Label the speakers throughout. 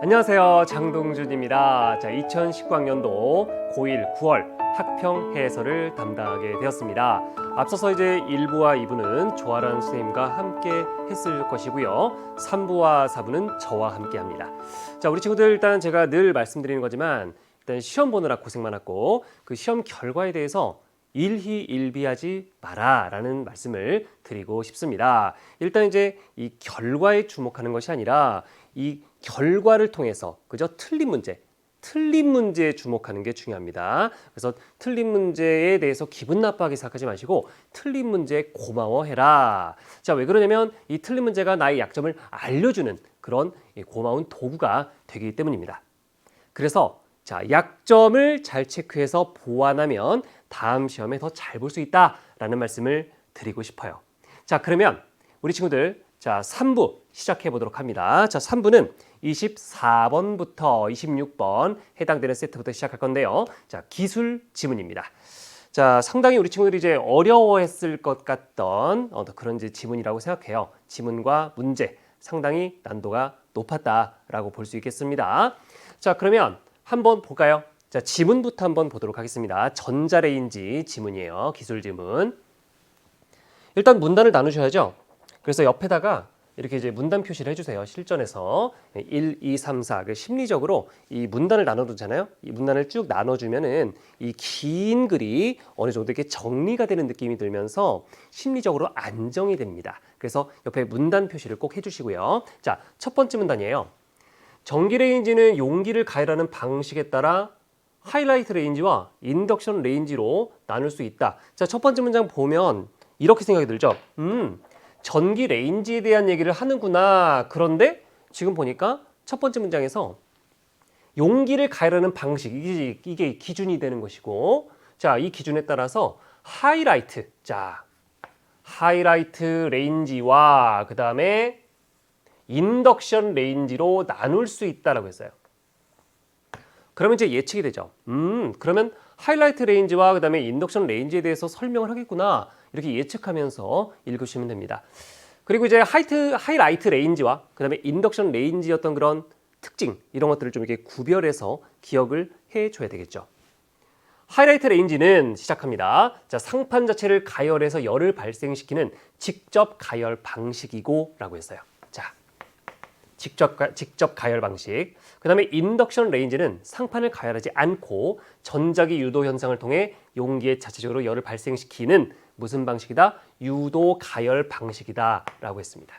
Speaker 1: 안녕하세요. 장동준입니다. 2019학년도 고1 9월 학평 해설을 담당하게 되었습니다. 앞서서 이제 1부와 2부는 조아란 선생님과 함께 했을 것이고요. 3부와 4부는 저와 함께 합니다. 우리 친구들 일단 제가 늘 말씀드리는 거지만 일단 시험 보느라 고생 많았고 그 시험 결과에 대해서 일희일비하지 마라라는 말씀을 드리고 싶습니다. 일단 이제 이 결과에 주목하는 것이 아니라 이 결과를 통해서 그죠? 틀린 문제에 주목하는 게 중요합니다. 그래서 틀린 문제에 대해서 기분 나빠하게 생각하지 마시고 틀린 문제에 고마워해라. 왜 그러냐면 이 틀린 문제가 나의 약점을 알려주는 그런 고마운 도구가 되기 때문입니다. 그래서 약점을 잘 체크해서 보완하면 다음 시험에 더 잘 볼 수 있다라는 말씀을 드리고 싶어요. 그러면 우리 친구들 3부 시작해 보도록 합니다. 3부는 24번부터 26번 해당되는 세트부터 시작할 건데요. 기술 지문입니다. 상당히 우리 친구들이 이제 어려워했을 것 같던 그런 이제 지문이라고 생각해요. 지문과 문제 상당히 난도가 높았다라고 볼 수 있겠습니다. 그러면 한번 볼까요? 지문부터 한번 보도록 하겠습니다. 전자레인지 지문이에요. 기술 지문. 일단 문단을 나누셔야죠. 그래서 옆에다가 이렇게 이제 문단 표시를 해주세요. 실전에서 1, 2, 3, 4 심리적으로 이 문단을 나눠두잖아요. 이 문단을 쭉 나눠주면은 이 긴 글이 어느 정도 이렇게 정리가 되는 느낌이 들면서 심리적으로 안정이 됩니다. 그래서 옆에 문단 표시를 꼭 해주시고요. 첫 번째 문단이에요. 전기 레인지는 용기를 가열하는 방식에 따라 하이라이트 레인지와 인덕션 레인지로 나눌 수 있다. 첫 번째 문장 보면 이렇게 생각이 들죠. 전기 레인지에 대한 얘기를 하는구나. 그런데 지금 보니까 첫 번째 문장에서 용기를 가열하는 방식, 이게 기준이 되는 것이고, 이 기준에 따라서 하이라이트, 하이라이트 레인지와 그 다음에 인덕션 레인지로 나눌 수 있다라고 했어요. 그러면 이제 예측이 되죠. 그러면 하이라이트 레인지와 그 다음에 인덕션 레인지에 대해서 설명을 하겠구나. 이렇게 예측하면서 읽으시면 됩니다. 그리고 이제 하이라이트 레인지와 그 다음에 인덕션 레인지였던 그런 특징, 이런 것들을 좀 이렇게 구별해서 기억을 해줘야 되겠죠. 하이라이트 레인지는 시작합니다. 상판 자체를 가열해서 열을 발생시키는 직접 가열 방식이고 라고 했어요. 직접 가열 방식. 그 다음에 인덕션 레인지는 상판을 가열하지 않고 전자기 유도 현상을 통해 용기에 자체적으로 열을 발생시키는 무슨 방식이다? 유도 가열 방식이다 라고 했습니다.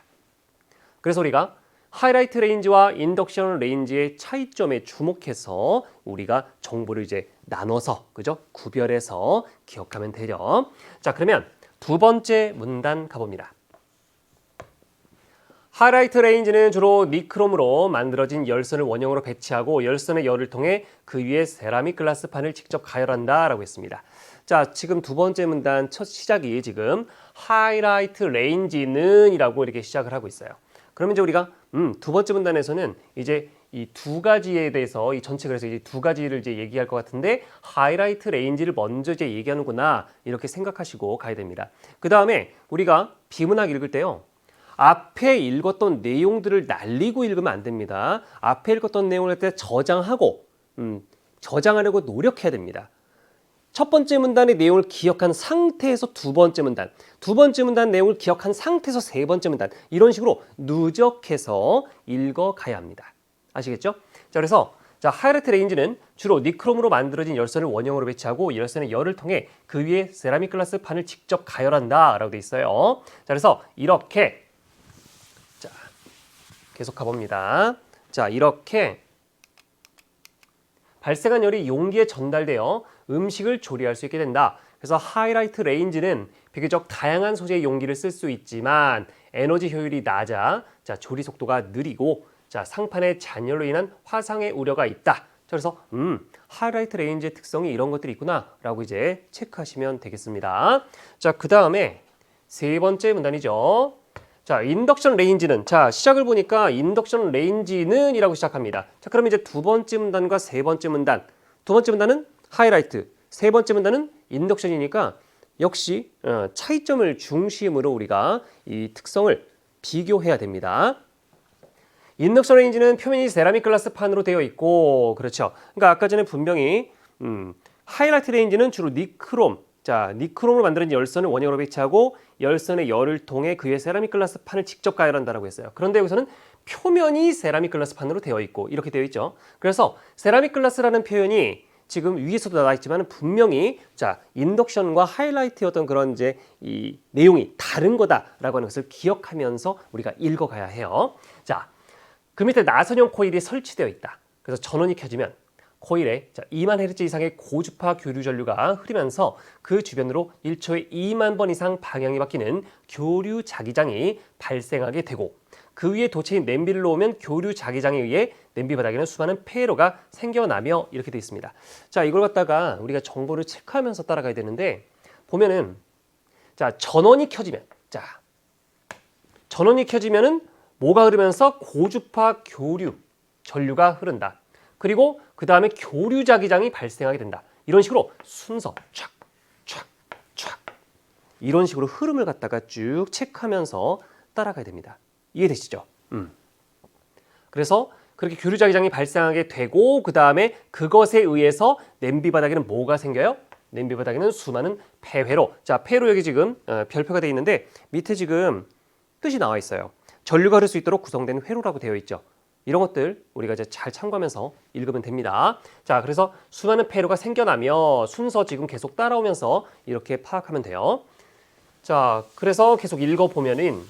Speaker 1: 그래서 우리가 하이라이트 레인지와 인덕션 레인지의 차이점에 주목해서 우리가 정보를 이제 나눠서 그죠? 구별해서 기억하면 되죠. 그러면 두 번째 문단 가봅니다. 하이라이트 레인지는 주로 니크롬으로 만들어진 열선을 원형으로 배치하고 열선의 열을 통해 그 위에 세라믹 글라스판을 직접 가열한다 라고 했습니다. 지금 두 번째 문단 첫 시작이 지금 하이라이트 레인지는 이라고 이렇게 시작을 하고 있어요. 그러면 이제 우리가 두 번째 문단에서는 이제 이 두 가지에 대해서 이 전체 그래서 이제 두 가지를 이제 얘기할 것 같은데 하이라이트 레인지를 먼저 이제 얘기하는구나 이렇게 생각하시고 가야 됩니다. 그 다음에 우리가 비문학 읽을 때요. 앞에 읽었던 내용들을 날리고 읽으면 안 됩니다. 앞에 읽었던 내용을 할 때 저장하려고 노력해야 됩니다. 첫 번째 문단의 내용을 기억한 상태에서 두 번째 문단 내용을 기억한 상태에서 세 번째 문단 이런 식으로 누적해서 읽어가야 합니다. 아시겠죠? 그래서 하이라이트 레인지는 주로 니크롬으로 만들어진 열선을 원형으로 배치하고 열선의 열을 통해 그 위에 세라믹 글라스 판을 직접 가열한다 라고 돼 있어요. 그래서 이렇게 계속 가봅니다. 이렇게 발생한 열이 용기에 전달되어 음식을 조리할 수 있게 된다. 그래서 하이라이트 레인지는 비교적 다양한 소재의 용기를 쓸 수 있지만 에너지 효율이 낮아 조리 속도가 느리고 상판의 잔열로 인한 화상의 우려가 있다. 그래서 하이라이트 레인지의 특성이 이런 것들이 있구나 라고 이제 체크하시면 되겠습니다. 그 다음에 세 번째 문단이죠. 인덕션 레인지는 시작을 보니까 인덕션 레인지는 이라고 시작합니다. 그럼 이제 두 번째 문단과 세 번째 문단. 두 번째 문단은 하이라이트, 세 번째 문단은 인덕션이니까 역시 차이점을 중심으로 우리가 이 특성을 비교해야 됩니다. 인덕션 레인지는 표면이 세라믹 글라스판으로 되어 있고, 그렇죠. 그러니까 아까 전에 분명히 하이라이트 레인지는 주로 니크롬, 자, 니크롬으로 만드는 열선을 원형으로 배치하고 열선의 열을 통해 그 위에 세라믹 글라스판을 직접 가열한다라고 했어요. 그런데 여기서는 표면이 세라믹 글라스판으로 되어 있고 이렇게 되어 있죠. 그래서 세라믹 글라스라는 표현이 지금 위에서도 나와 있지만 분명히 자, 인덕션과 하이라이트의 어떤 그런 이제 이 내용이 다른 거다라고 하는 것을 기억하면서 우리가 읽어가야 해요. 자, 그 밑에 나선형 코일이 설치되어 있다. 그래서 전원이 켜지면 코일에 2만 헤르츠 이상의 고주파 교류 전류가 흐르면서 그 주변으로 1초에 2만 번 이상 방향이 바뀌는 교류 자기장이 발생하게 되고 그 위에 도체인 냄비를 놓으면 교류 자기장에 의해 냄비 바닥에는 수많은 폐로가 생겨나며 이렇게 되어 있습니다. 자, 이걸 갖다가 우리가 정보를 체크하면서 따라가야 되는데 보면은 자, 전원이 켜지면은 뭐가 흐르면서 고주파 교류 전류가 흐른다. 그리고 그 다음에 교류 자기장이 발생하게 된다. 이런 식으로 순서 촥 이런 식으로 흐름을 갖다가 쭉 체크하면서 따라가야 됩니다. 이해되시죠? 그래서 그렇게 교류 자기장이 발생하게 되고 그 다음에 그것에 의해서 냄비 바닥에는 뭐가 생겨요? 냄비 바닥에는 수많은 폐회로. 자, 폐로 여기 지금 별표가 되어 있는데 밑에 지금 뜻이 나와 있어요. 전류가 흐를 수 있도록 구성된 회로라고 되어 있죠. 이런 것들 우리가 이제 잘 참고하면서 읽으면 됩니다. 자, 그래서 수많은 폐로가 생겨나며 순서 지금 계속 따라오면서 이렇게 파악하면 돼요. 자, 그래서 계속 읽어보면은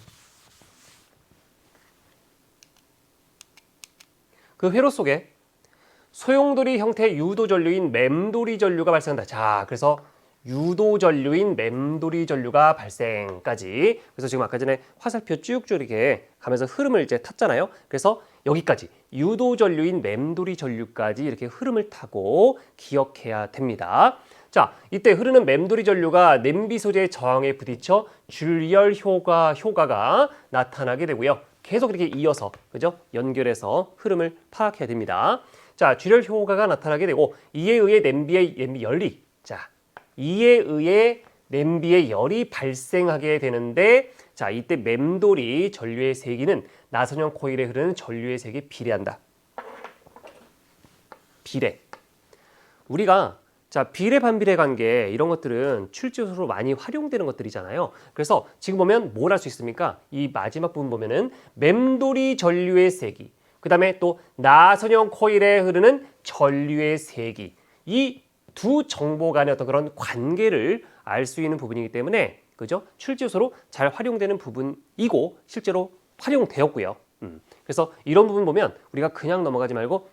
Speaker 1: 그 회로 속에 소용돌이 형태의 유도 전류인 맴돌이 전류가 발생한다. 자, 그래서 유도 전류인 맴돌이 전류가 발생까지. 그래서 지금 아까 전에 화살표 쭉쭉 이렇게 가면서 흐름을 이제 탔잖아요. 그래서 여기까지 유도 전류인 맴돌이 전류까지 이렇게 흐름을 타고 기억해야 됩니다. 자, 이때 흐르는 맴돌이 전류가 냄비 소재의 저항에 부딪혀 줄열 효과가 나타나게 되고요. 계속 이렇게 이어서 그죠? 연결해서 흐름을 파악해야 됩니다. 자, 줄열 효과가 나타나게 되고 이에 의해 냄비 열이 이에 의해 냄비의 열이 발생하게 되는데 자, 이때 맴돌이 전류의 세기는 나선형 코일에 흐르는 전류의 세기에 비례한다. 비례. 우리가 자, 비례 반비례 관계 이런 것들은 출제소로 많이 활용되는 것들이잖아요. 그래서 지금 보면 뭘 할 수 있습니까? 이 마지막 부분 보면은 맴돌이 전류의 세기, 그 다음에 또 나선형 코일에 흐르는 전류의 세기, 이 두 정보 간의 어떤 그런 관계를 알 수 있는 부분이기 때문에 그죠? 출제소로 잘 활용되는 부분이고 실제로 활용되었고요. 그래서 이런 부분 보면 우리가 그냥 넘어가지 말고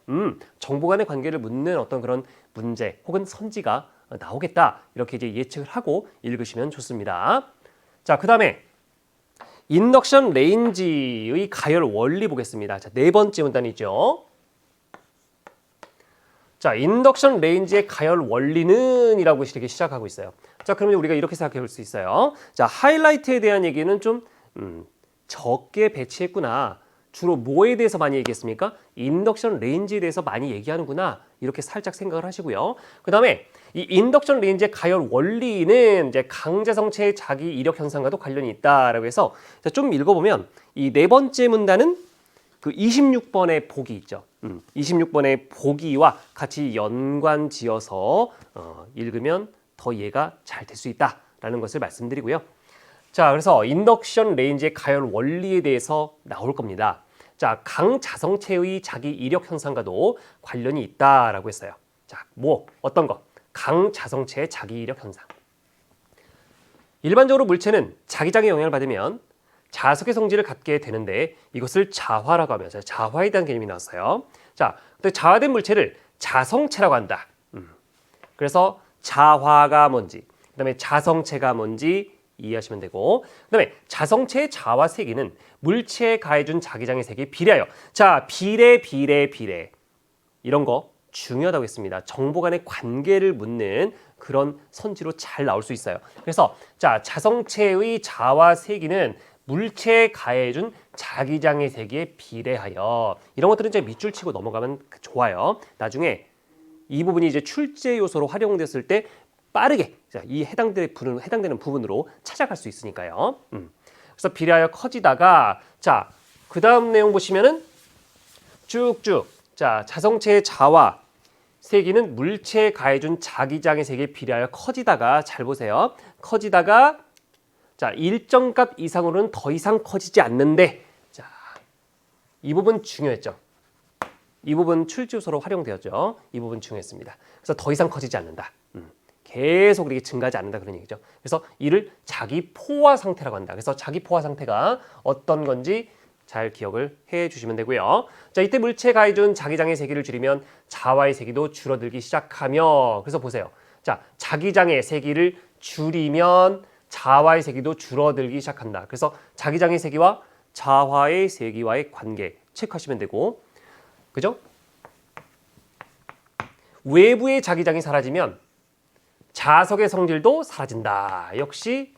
Speaker 1: 정보 간의 관계를 묻는 어떤 그런 문제 혹은 선지가 나오겠다 이렇게 이제 예측을 하고 읽으시면 좋습니다. 자, 그 다음에 인덕션 레인지의 가열 원리 보겠습니다. 자, 네 번째 문단이죠. 자, 인덕션 레인지의 가열 원리는 이라고 이렇게 시작하고 있어요. 자, 그러면 우리가 이렇게 생각해 볼 수 있어요. 자, 하이라이트에 대한 얘기는 좀 적게 배치했구나. 주로 뭐에 대해서 많이 얘기했습니까? 인덕션 레인지에 대해서 많이 얘기하는구나. 이렇게 살짝 생각을 하시고요. 그 다음에 이 인덕션 레인지의 가열 원리는 이제 강자성체의 자기 이력 현상과도 관련이 있다라고 해서 자, 좀 읽어보면 이 네 번째 문단은 그 26번의 보기 있죠. 26번의 보기와 같이 연관 지어서 읽으면 더 이해가 잘 될 수 있다라는 것을 말씀드리고요. 자, 그래서 인덕션 레인지의 가열 원리에 대해서 나올 겁니다. 자, 강자성체의 자기 이력 현상과도 관련이 있다라고 했어요. 자, 어떤 거? 강자성체의 자기 이력 현상. 일반적으로 물체는 자기장의 영향을 받으면 자석의 성질을 갖게 되는데 이것을 자화라고 하면서 자화에 대한 개념이 나왔어요. 자, 근데 자화된 물체를 자성체라고 한다. 그래서 자화가 뭔지, 그다음에 자성체가 뭔지 이해하시면 되고, 그다음에 자성체의 자화 세기는 물체에 가해준 자기장의 세기에 비례하여. 자, 비례 이런 거 중요하다고 했습니다. 정보 간의 관계를 묻는 그런 선지로 잘 나올 수 있어요. 그래서 자, 자성체의 자화 세기는 물체에 가해준 자기장의 세기에 비례하여. 이런 것들은 이제 밑줄 치고 넘어가면 좋아요. 나중에 이 부분이 이제 출제 요소로 활용됐을 때 빠르게 이 해당되는 부분으로 찾아갈 수 있으니까요. 그래서 비례하여 커지다가 자, 그 다음 내용 보시면은 쭉쭉. 자, 자성체의 자와 세기는 물체에 가해준 자기장의 세기에 비례하여 커지다가, 잘 보세요. 커지다가 자, 일정 값 이상으로는 더 이상 커지지 않는데, 자, 이 부분 중요했죠. 이 부분 출지우서로 활용되었죠. 이 부분 중요했습니다. 그래서 더 이상 커지지 않는다. 계속 이렇게 증가하지 않는다 그런 얘기죠. 그래서 이를 자기 포화 상태라고 한다. 그래서 자기 포화 상태가 어떤 건지 잘 기억을 해 주시면 되고요. 자, 이때 물체에 가해준 자기장의 세기를 줄이면 자와의 세기도 줄어들기 시작하며, 그래서 보세요. 자, 자기장의 세기를 줄이면 자와의 세기도 줄어들기 시작한다. 그래서 자기장의 세기와 자와의 세기와의 관계 체크하시면 되고, 그죠? 외부의 자기장이 사라지면 자석의 성질도 사라진다. 역시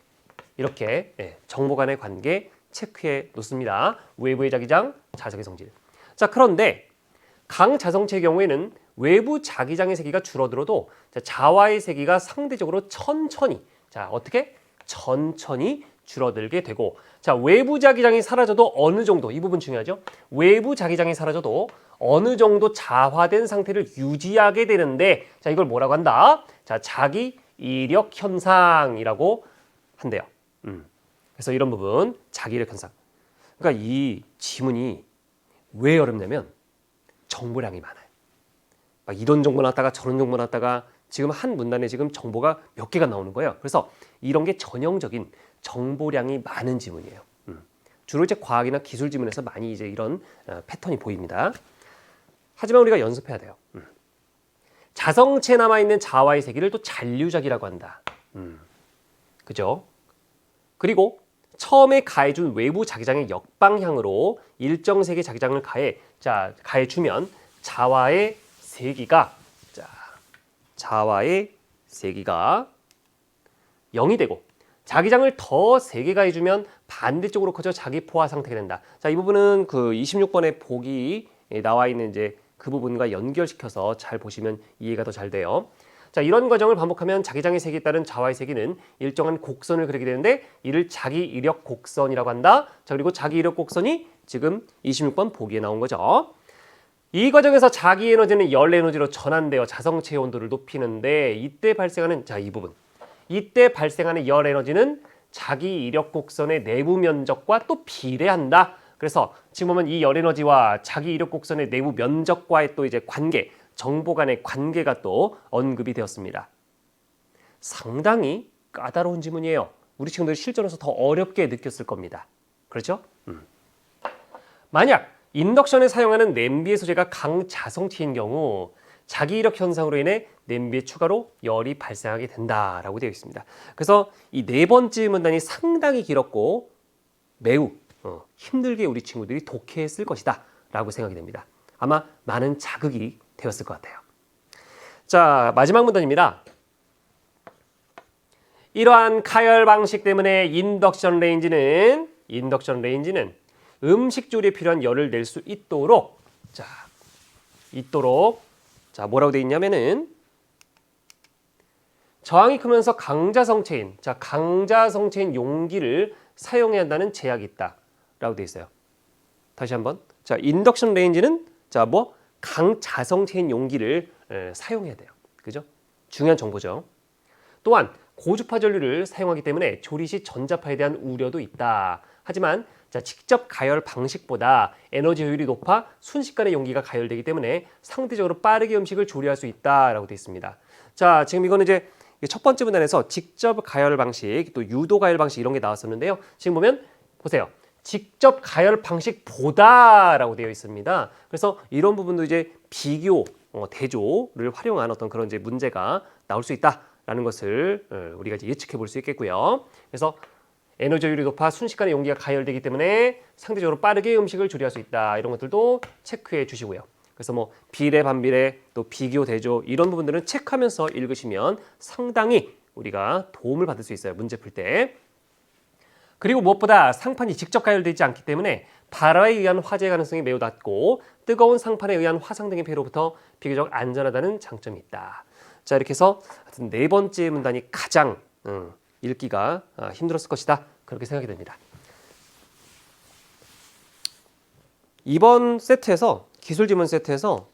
Speaker 1: 이렇게 정보 간의 관계 체크해 놓습니다. 외부의 자기장, 자석의 성질. 자, 그런데 강자성체의 경우에는 외부 자기장의 세기가 줄어들어도 자와의 세기가 상대적으로 천천히, 자, 어떻게? 천천히 줄어들게 되고, 자, 외부 자기장이 사라져도 어느 정도, 이 부분 중요하죠. 외부 자기장이 사라져도 어느 정도 자화된 상태를 유지하게 되는데, 자, 이걸 뭐라고 한다? 자, 자기 이력 현상이라고 한대요. 그래서 이런 부분, 자기 이력 현상. 그러니까 이 지문이 왜 어렵냐면 정보량이 많아요. 막 이런 정보 나왔다가 저런 정보 나왔다가 지금 한 문단에 지금 정보가 몇 개가 나오는 거예요. 그래서 이런 게 전형적인 정보량이 많은 지문이에요. 주로 이제 과학이나 기술 지문에서 많이 이제 이런 패턴이 보입니다. 하지만 우리가 연습해야 돼요. 자성체에 남아있는 자와의 세기를 또 잔류작이라고 한다. 그죠? 그리고 처음에 가해준 외부 자기장의 역방향으로 일정 세기 자기장을 가해주면 자와의 세기가, 자와의 세기가 0이 되고, 자기장을 더 세게 가해주면 반대쪽으로 커져 자기 포화 상태가 된다. 자, 이 부분은 그 26번의 보기 나와 있는 이제 그 부분과 연결시켜서 잘 보시면 이해가 더 잘 돼요. 자, 이런 과정을 반복하면 자기장의 세기에 따른 자와의 세기는 일정한 곡선을 그리게 되는데, 이를 자기 이력 곡선이라고 한다. 자, 그리고 자기 이력 곡선이 지금 26번 보기에 나온 거죠. 이 과정에서 자기 에너지는 열 에너지로 전환되어 자성체의 온도를 높이는데, 이때 발생하는, 자, 이 부분. 이때 발생하는 열 에너지는 자기 이력 곡선의 내부 면적과 또 비례한다. 그래서 지금 보면 이 열 에너지와 자기 이력 곡선의 내부 면적과의 또 이제 관계, 정보 간의 관계가 또 언급이 되었습니다. 상당히 까다로운 지문이에요. 우리 친구들이 실전에서 더 어렵게 느꼈을 겁니다. 그렇죠? 만약 인덕션에 사용하는 냄비의 소재가 강자성체인 경우 자기 이력 현상으로 인해 냄비에 추가로 열이 발생하게 된다라고 되어 있습니다. 그래서 이 네 번째 문단이 상당히 길었고 매우 힘들게 우리 친구들이 독해했을 것이다 라고 생각이 됩니다. 아마 많은 자극이 되었을 것 같아요. 자, 마지막 문단입니다. 이러한 가열 방식 때문에 인덕션 레인지는 음식 조리에 필요한 열을 낼 수 있도록 뭐라고 되어 있냐면은 저항이 크면서 강자성체인 용기를 사용해야 한다는 제약이 있다라고 되어 있어요. 다시 한번. 자, 인덕션 레인지는 강자성체인 용기를 사용해야 돼요. 그죠? 중요한 정보죠. 또한 고주파 전류를 사용하기 때문에 조리 시 전자파에 대한 우려도 있다. 하지만 직접 가열 방식보다 에너지 효율이 높아 순식간에 용기가 가열되기 때문에 상대적으로 빠르게 음식을 조리할 수 있다라고 되어 있습니다. 자, 지금 이거는 이제 첫 번째 문단에서 직접 가열 방식, 또 유도 가열 방식 이런 게 나왔었는데요. 지금 보면 보세요. 직접 가열 방식보다라고 되어 있습니다. 그래서 이런 부분도 이제 비교, 대조를 활용한 어떤 그런 이제 문제가 나올 수 있다라는 것을 우리가 이제 예측해 볼 수 있겠고요. 그래서 에너지 효율이 높아 순식간에 용기가 가열되기 때문에 상대적으로 빠르게 음식을 조리할 수 있다. 이런 것들도 체크해 주시고요. 그래서 비례, 반비례, 또 비교, 대조 이런 부분들은 체크하면서 읽으시면 상당히 우리가 도움을 받을 수 있어요. 문제 풀 때. 그리고 무엇보다 상판이 직접 가열되지 않기 때문에 발화에 의한 화재 가능성이 매우 낮고 뜨거운 상판에 의한 화상 등의 피해로부터 비교적 안전하다는 장점이 있다. 자, 이렇게 해서 하여튼 네 번째 문단이 가장 읽기가 힘들었을 것이다. 그렇게 생각이 됩니다. 이번 세트에서 기술 지문 세트에서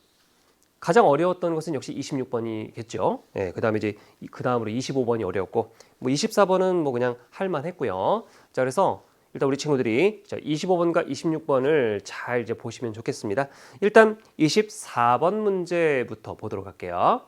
Speaker 1: 가장 어려웠던 것은 역시 26번이겠죠. 예, 그다음에 이제 그다음으로 25번이 어려웠고 뭐 24번은 뭐 그냥 할 만했고요. 자, 그래서 일단 우리 친구들이 25번과 26번을 잘 이제 보시면 좋겠습니다. 일단 24번 문제부터 보도록 할게요.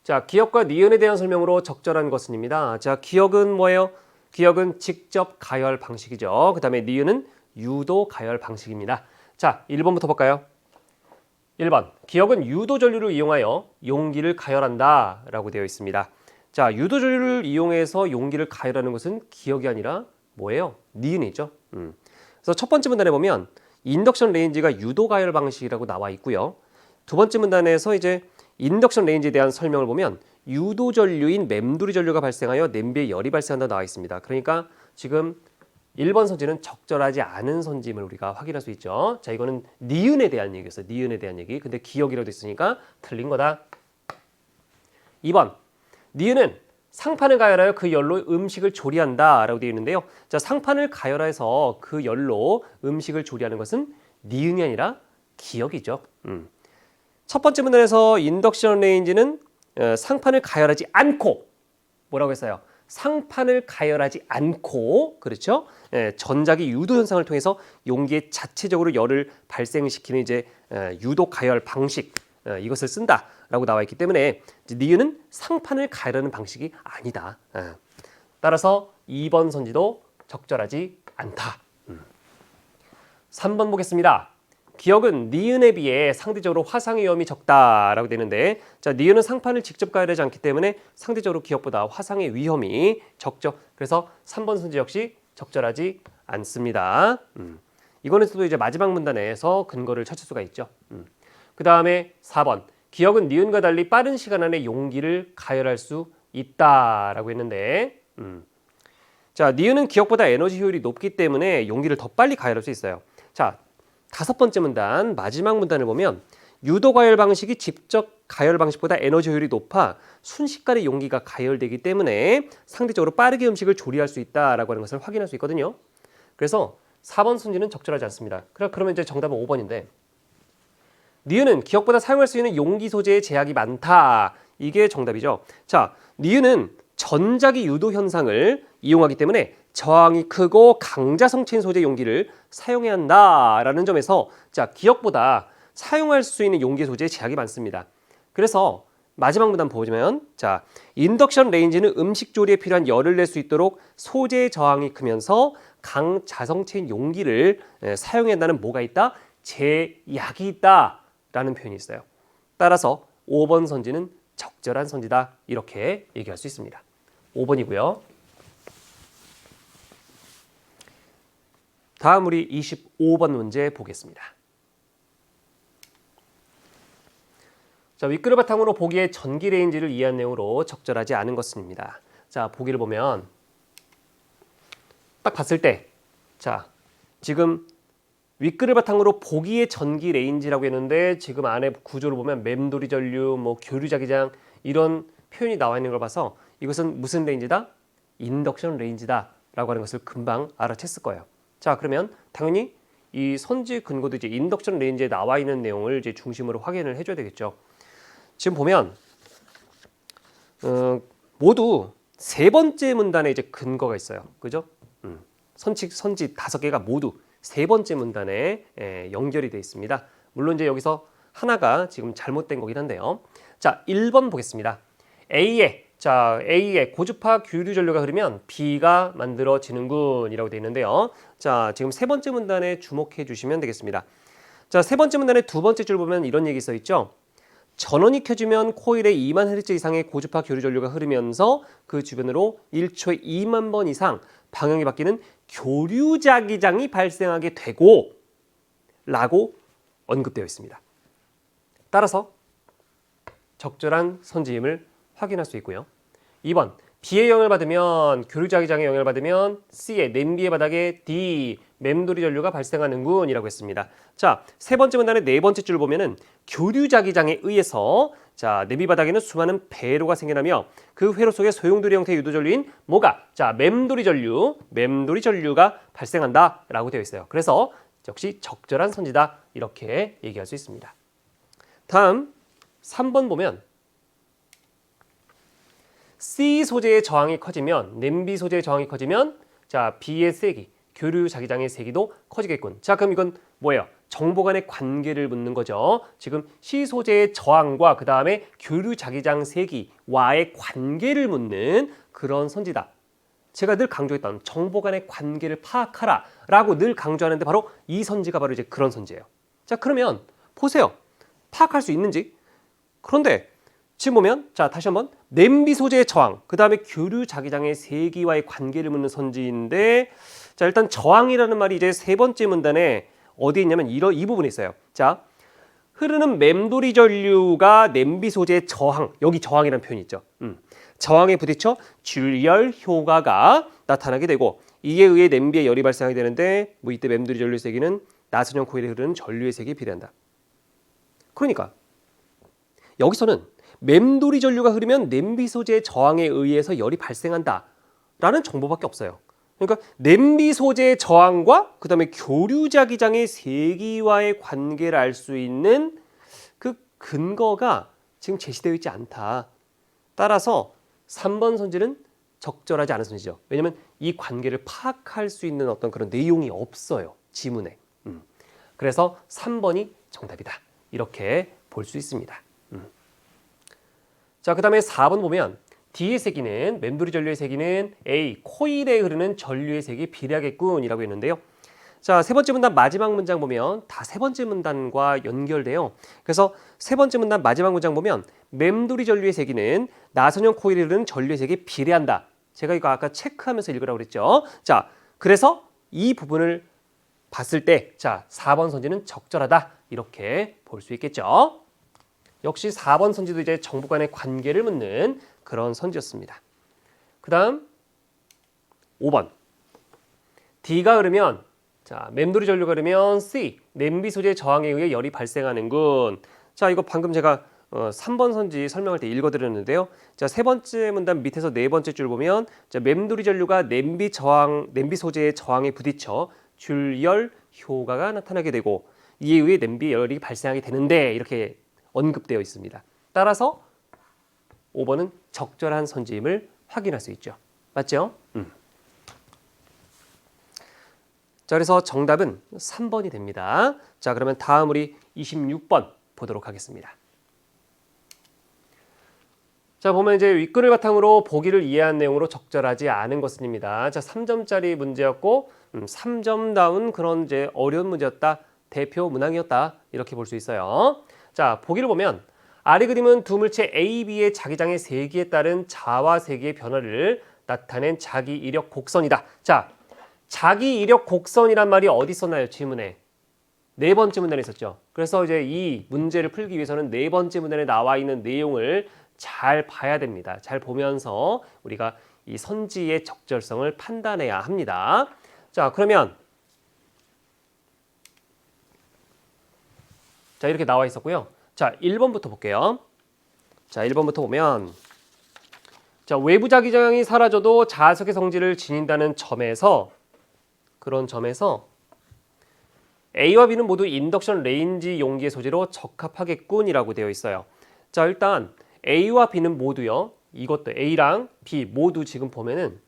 Speaker 1: 자, 기억과 니은에 대한 설명으로 적절한 것은입니다. 자, 기억은 뭐예요? 기억은 직접 가열 방식이죠. 그다음에 니은은 유도 가열 방식입니다. 자, 1번부터 볼까요? 1번, 기억은 유도 전류를 이용하여 용기를 가열한다 라고 되어 있습니다. 자, 유도 전류를 이용해서 용기를 가열하는 것은 기억이 아니라 뭐예요? 니은이죠. 그래서 첫 번째 문단에 보면 인덕션 레인지가 유도 가열 방식이라고 나와 있고요. 두 번째 문단에서 이제 인덕션 레인지에 대한 설명을 보면 유도 전류인 맴돌이 전류가 발생하여 냄비에 열이 발생한다 나와 있습니다. 그러니까 지금 1번 선지는 적절하지 않은 선지임을 우리가 확인할 수 있죠. 자, 이거는 니은에 대한 얘기였어요. 니은에 대한 얘기. 근데 기억이라도 있으니까 틀린 거다. 2번, 니은은 상판을 가열하여 그 열로 음식을 조리한다 라고 되어 있는데요. 자, 상판을 가열해서 그 열로 음식을 조리하는 것은 니은이 아니라 기억이죠. 첫 번째 문단에서 인덕션 레인지는 상판을 가열하지 않고 뭐라고 했어요? 상판을 가열하지 않고, 그렇죠? 전자기 유도 현상을 통해서 용기에 자체적으로 열을 발생시키는 이제 유도 가열 방식, 이것을 쓴다라고 나와 있기 때문에 니은은 상판을 가열하는 방식이 아니다. 따라서 2번 선지도 적절하지 않다. 3번 보겠습니다. 기억은 니은에 비해 상대적으로 화상의 위험이 적다라고 되는데, 자, 니은은 상판을 직접 가열하지 않기 때문에 상대적으로 기억보다 화상의 위험이 적죠. 그래서 3번 선지 역시 적절하지 않습니다. 이거는 또 이제 마지막 문단에서 근거를 찾을 수가 있죠. 그 다음에 4번, 기억은 니은과 달리 빠른 시간 안에 용기를 가열할 수 있다라고 했는데, 자, 니은은 기억보다 에너지 효율이 높기 때문에 용기를 더 빨리 가열할 수 있어요. 자, 다섯 번째 문단, 마지막 문단을 보면 유도 가열 방식이 직접 가열 방식보다 에너지 효율이 높아 순식간에 용기가 가열되기 때문에 상대적으로 빠르게 음식을 조리할 수 있다라고 하는 것을 확인할 수 있거든요. 그래서 4번 순지는 적절하지 않습니다. 그러면 이제 정답은 5번인데, 니은은 기억보다 사용할 수 있는 용기 소재의 제약이 많다. 이게 정답이죠. 자, 니은은 전자기 유도 현상을 이용하기 때문에 저항이 크고 강자성체인 소재 용기를 사용해야 한다라는 점에서, 자, 기억보다 사용할 수 있는 용기 소재에 제약이 많습니다. 그래서 마지막 문단 보시면, 자, 인덕션 레인지는 음식 조리에 필요한 열을 낼 수 있도록 소재의 저항이 크면서 강자성체인 용기를 사용해야 한다는 뭐가 있다? 제약이 있다라는 표현이 있어요. 따라서 5번 선지는 적절한 선지다, 이렇게 얘기할 수 있습니다. 5번이고요. 다음 우리 25번 문제 보겠습니다. 자, 윗그릇 바탕으로 보기에 전기 레인지를 이해한 내용으로 적절하지 않은 것입니다. 자, 보기를 보면 딱 봤을 때, 자, 지금 윗그릇 바탕으로 보기에 전기 레인지라고 했는데 지금 안에 구조를 보면 맴돌이 전류, 뭐 교류자기장 이런 표현이 나와 있는 걸 봐서 이것은 무슨 레인지다? 인덕션 레인지다라고 하는 것을 금방 알아챘을 거예요. 자, 그러면 당연히 이 선지 근거도 이제 인덕션 레인지에 나와 있는 내용을 이제 중심으로 확인을 해줘야 되겠죠. 지금 보면 모두 세 번째 문단에 이제 근거가 있어요. 그죠? 선지 5개가 모두 세 번째 문단에 연결이 되어 있습니다. 물론 이제 여기서 하나가 지금 잘못된 거긴 한데요. 자, 1번 보겠습니다. A에 고주파 교류 전류가 흐르면 B가 만들어지는군 이라고 되어 있는데요. 자, 지금 세 번째 문단에 주목해 주시면 되겠습니다. 자, 세 번째 문단의 두 번째 줄 보면 이런 얘기 써 있죠. 전원이 켜지면 코일에 2만 헤르츠 이상의 고주파 교류 전류가 흐르면서 그 주변으로 1초에 2만 번 이상 방향이 바뀌는 교류자기장이 발생하게 되고 라고 언급되어 있습니다. 따라서 적절한 선지임을 확인할 수 있고요. 2번, B의 영향을 받으면 교류자기장의 영향을 받으면 C의 냄비의 바닥에 D 맴돌이 전류가 발생하는군 이라고 했습니다. 자, 세 번째 문단의 네 번째 줄 보면은 교류자기장에 의해서, 자, 냄비 바닥에는 수많은 회로가 생겨나며 그 회로 속에 소용돌이 형태의 유도 전류인 뭐가? 자, 맴돌이 전류가 발생한다라고 되어 있어요. 그래서 역시 적절한 선지다. 이렇게 얘기할 수 있습니다. 다음 3번 보면 C 소재의 저항이 커지면 냄비 소재의 저항이 커지면 자 B의 세기, 교류 자기장의 세기도 커지겠군. 자 그럼 이건 뭐예요? 정보 간의 관계를 묻는 거죠. 지금 C 소재의 저항과 그 다음에 교류 자기장 세기와의 관계를 묻는 그런 선지다. 제가 늘 강조했던 정보 간의 관계를 파악하라 라고 늘 강조하는데 바로 이 선지가 바로 이제 그런 선지예요. 자 그러면 보세요. 파악할 수 있는지. 그런데 지금 보면 자 다시 한번 냄비 소재의 저항, 그 다음에 교류 자기장의 세기와의 관계를 묻는 선지인데 자 일단 저항이라는 말이 이제 세 번째 문단에 어디에 있냐면 이 부분에 있어요. 자 흐르는 맴돌이 전류가 냄비 소재의 저항, 여기 저항이라는 표현이 있죠. 저항에 부딪혀 출열 효과가 나타나게 되고 이에 의해 냄비에 열이 발생하게 되는데 뭐 이때 맴돌이 전류의 세기는 나선형 코일에 흐르는 전류의 세기에 비례한다. 그러니까 여기서는 맴돌이 전류가 흐르면 냄비 소재의 저항에 의해서 열이 발생한다 라는 정보밖에 없어요. 그러니까 냄비 소재의 저항과 그 다음에 교류자기장의 세기와의 관계를 알 수 있는 그 근거가 지금 제시되어 있지 않다. 따라서 3번 선지는 적절하지 않은 선지죠. 왜냐하면 이 관계를 파악할 수 있는 어떤 그런 내용이 없어요. 지문에. 그래서 3번이 정답이다. 이렇게 볼 수 있습니다. 자, 그 다음에 4번 보면 D의 세기는 맴돌이 전류의 세기는 A, 코일에 흐르는 전류의 세기에 비례하겠군 이라고 했는데요. 자, 세 번째 문단 마지막 문장 보면 다 세 번째 문단과 연결돼요. 그래서 세 번째 문단 마지막 문장 보면 맴돌이 전류의 세기는 나선형 코일에 흐르는 전류의 세기에 비례한다. 제가 이거 아까 체크하면서 읽으라고 그랬죠. 자, 그래서 이 부분을 봤을 때 자, 4번 선지는 적절하다. 이렇게 볼 수 있겠죠. 역시 4번 선지도 이제 정보 간의 관계를 묻는 그런 선지였습니다. 그 다음 5번 D가 흐르면 자 맴돌이 전류가 흐르면 C 냄비 소재 저항에 의해 열이 발생하는군. 자 이거 방금 제가 3번 선지 설명할 때 읽어드렸는데요. 자 세 번째 문단 밑에서 네 번째 줄 보면 자 맴돌이 전류가 냄비 소재의 저항에 부딪혀 출열 효과가 나타나게 되고 이에 의해 냄비에 열이 발생하게 되는데 이렇게 언급되어 있습니다. 따라서 5번은 적절한 선지임을 확인할 수 있죠. 맞죠? 자, 그래서 정답은 3번이 됩니다. 자, 그러면 다음 우리 26번 보도록 하겠습니다. 자, 보면 이제 윗글을 바탕으로 보기를 이해한 내용으로 적절하지 않은 것은입니다. 자, 3점짜리 문제였고 3점다운 그런 이제 어려운 문제였다. 대표 문항이었다. 이렇게 볼 수 있어요. 자, 보기를 보면 아래 그림은 두 물체 A, B의 자기장의 세기에 따른 자와 세기의 변화를 나타낸 자기 이력 곡선이다. 자, 자기 이력 곡선이란 말이 어디 있었나요? 지문에. 네 번째 문단에 있었죠. 그래서 이제 이 문제를 풀기 위해서는 네 번째 문단에 나와 있는 내용을 잘 봐야 됩니다. 잘 보면서 우리가 이 선지의 적절성을 판단해야 합니다. 자, 그러면 자, 이렇게 나와 있었고요. 자, 1번부터 볼게요. 자, 1번부터 보면 자, 외부 자기장이 사라져도 자석의 성질을 지닌다는 점에서 그런 점에서 A와 B는 모두 인덕션 레인지 용기의 소재로 적합하겠군이라고 되어 있어요. 자, 일단 A와 B는 모두요. 이것도 A랑 B 모두 지금 보면은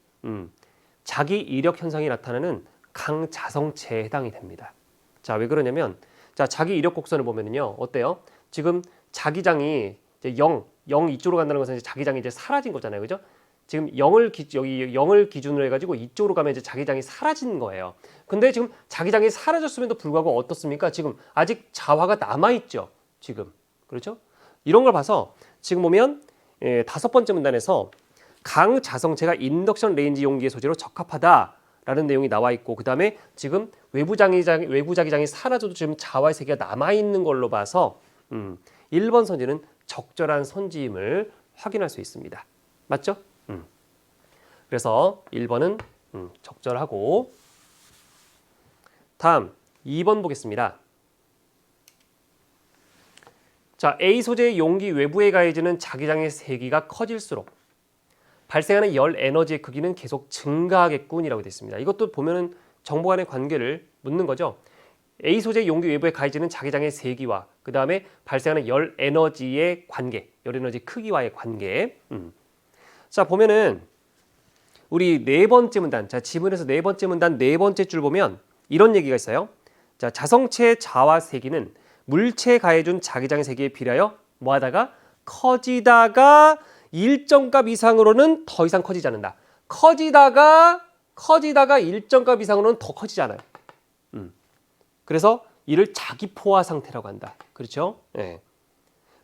Speaker 1: 자기 이력 현상이 나타나는 강자성체에 해당이 됩니다. 자, 왜 그러냐면 자, 자기 이력 곡선을 보면은요. 어때요? 지금 자기장이 이제 0 이쪽으로 간다는 것은 이제 자기장이 이제 사라진 거잖아요. 그죠? 지금 여기 0을 기준으로 해가지고 이쪽으로 가면 이제 자기장이 사라진 거예요. 근데 지금 자기장이 사라졌음에도 불구하고 어떻습니까? 지금 아직 자화가 남아있죠. 지금. 그렇죠? 이런 걸 봐서 지금 보면 다섯 번째 문단에서 강자성체가 인덕션 레인지 용기의 소재로 적합하다라는 내용이 나와 있고 그 다음에 지금 외부 자기장이 사라져도 지금 자화의 세기가 남아있는 걸로 봐서 1번 선지는 적절한 선지임을 확인할 수 있습니다. 맞죠? 그래서 1번은 적절하고 다음 2번 보겠습니다. 자, A 소재의 용기 외부에 가해지는 자기장의 세기가 커질수록 발생하는 열 에너지의 크기는 계속 증가하겠군이라고 되어 있습니다. 이것도 보면은 정보 간의 관계를 묻는 거죠. A 소재 용기 외부에 가해지는 자기장의 세기와 그 다음에 발생하는 열 에너지의 관계, 열 에너지 크기와의 관계. 자, 보면은 우리 네 번째 문단, 자, 지문에서 네 번째 문단 네 번째 줄 보면 이런 얘기가 있어요. 자, 자성체의 자와 세기는 물체에 가해준 자기장의 세기에 비례하여 뭐하다가 커지다가 일정 값 이상으로는 더 이상 커지지 않는다. 커지다가 일정 값 이상으로는 더 커지지 않아요. 그래서 이를 자기포화 상태라고 한다. 그렇죠? 네.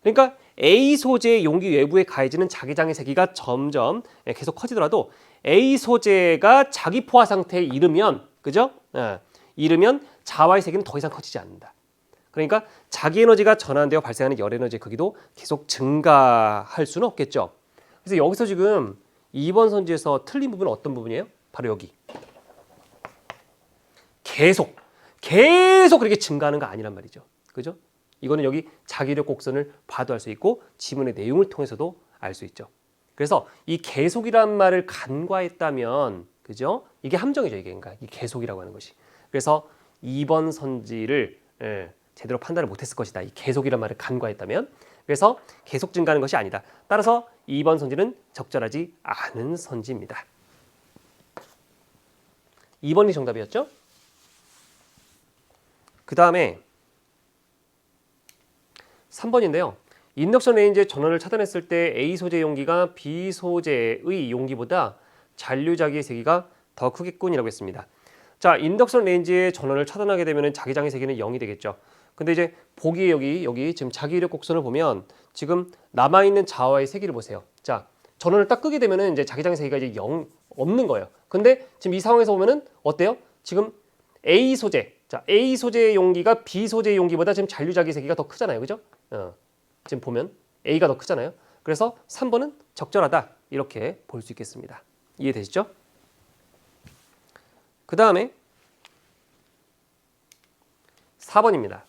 Speaker 1: 그러니까 A 소재의 용기 외부에 가해지는 자기장의 세기가 점점 계속 커지더라도 A 소재가 자기포화 상태에 이르면, 그죠? 이르면 자와의 세기는 더 이상 커지지 않는다. 그러니까 자기 에너지가 전환되어 발생하는 열 에너지의 크기도 계속 증가할 수는 없겠죠. 그래서 여기서 지금 2번 선지에서 틀린 부분은 어떤 부분이에요? 바로 여기. 계속 그렇게 증가하는 거 아니란 말이죠. 그죠? 이거는 여기 자기력 곡선을 봐도 알 수 있고 지문의 내용을 통해서도 알 수 있죠. 그래서 이 계속이란 말을 간과했다면, 그죠? 이게 함정이죠, 이게. 그러니까 이 계속이라고 하는 것이. 그래서 2번 선지를 제대로 판단을 못했을 것이다. 이 계속이란 말을 간과했다면. 그래서 계속 증가하는 것이 아니다. 따라서 2번 선지는 적절하지 않은 선지입니다. 2번이 정답이었죠? 그 다음에 3번인데요. 인덕션 레인지의 전원을 차단했을 때 A 소재 용기가 B 소재의 용기보다 잔류자기의 세기가 더 크겠군이라고 했습니다. 자, 인덕션 레인지의 전원을 차단하게 되면 자기장의 세기는 0이 되겠죠. 근데 이제 보기에 여기 지금 자기력 곡선을 보면 지금 남아있는 자와의 세기를 보세요. 자, 전원을 딱 끄게 되면은 이제 자기장의 세기가 이제 0 없는 거예요. 근데 지금 이 상황에서 보면은 어때요? 지금 A 소재, 자, A 소재의 용기가 B 소재의 용기보다 지금 잔류자기 세기가 더 크잖아요. 그죠? 지금 보면 A가 더 크잖아요. 그래서 3번은 적절하다. 이렇게 볼 수 있겠습니다. 이해되시죠? 그 다음에 4번입니다.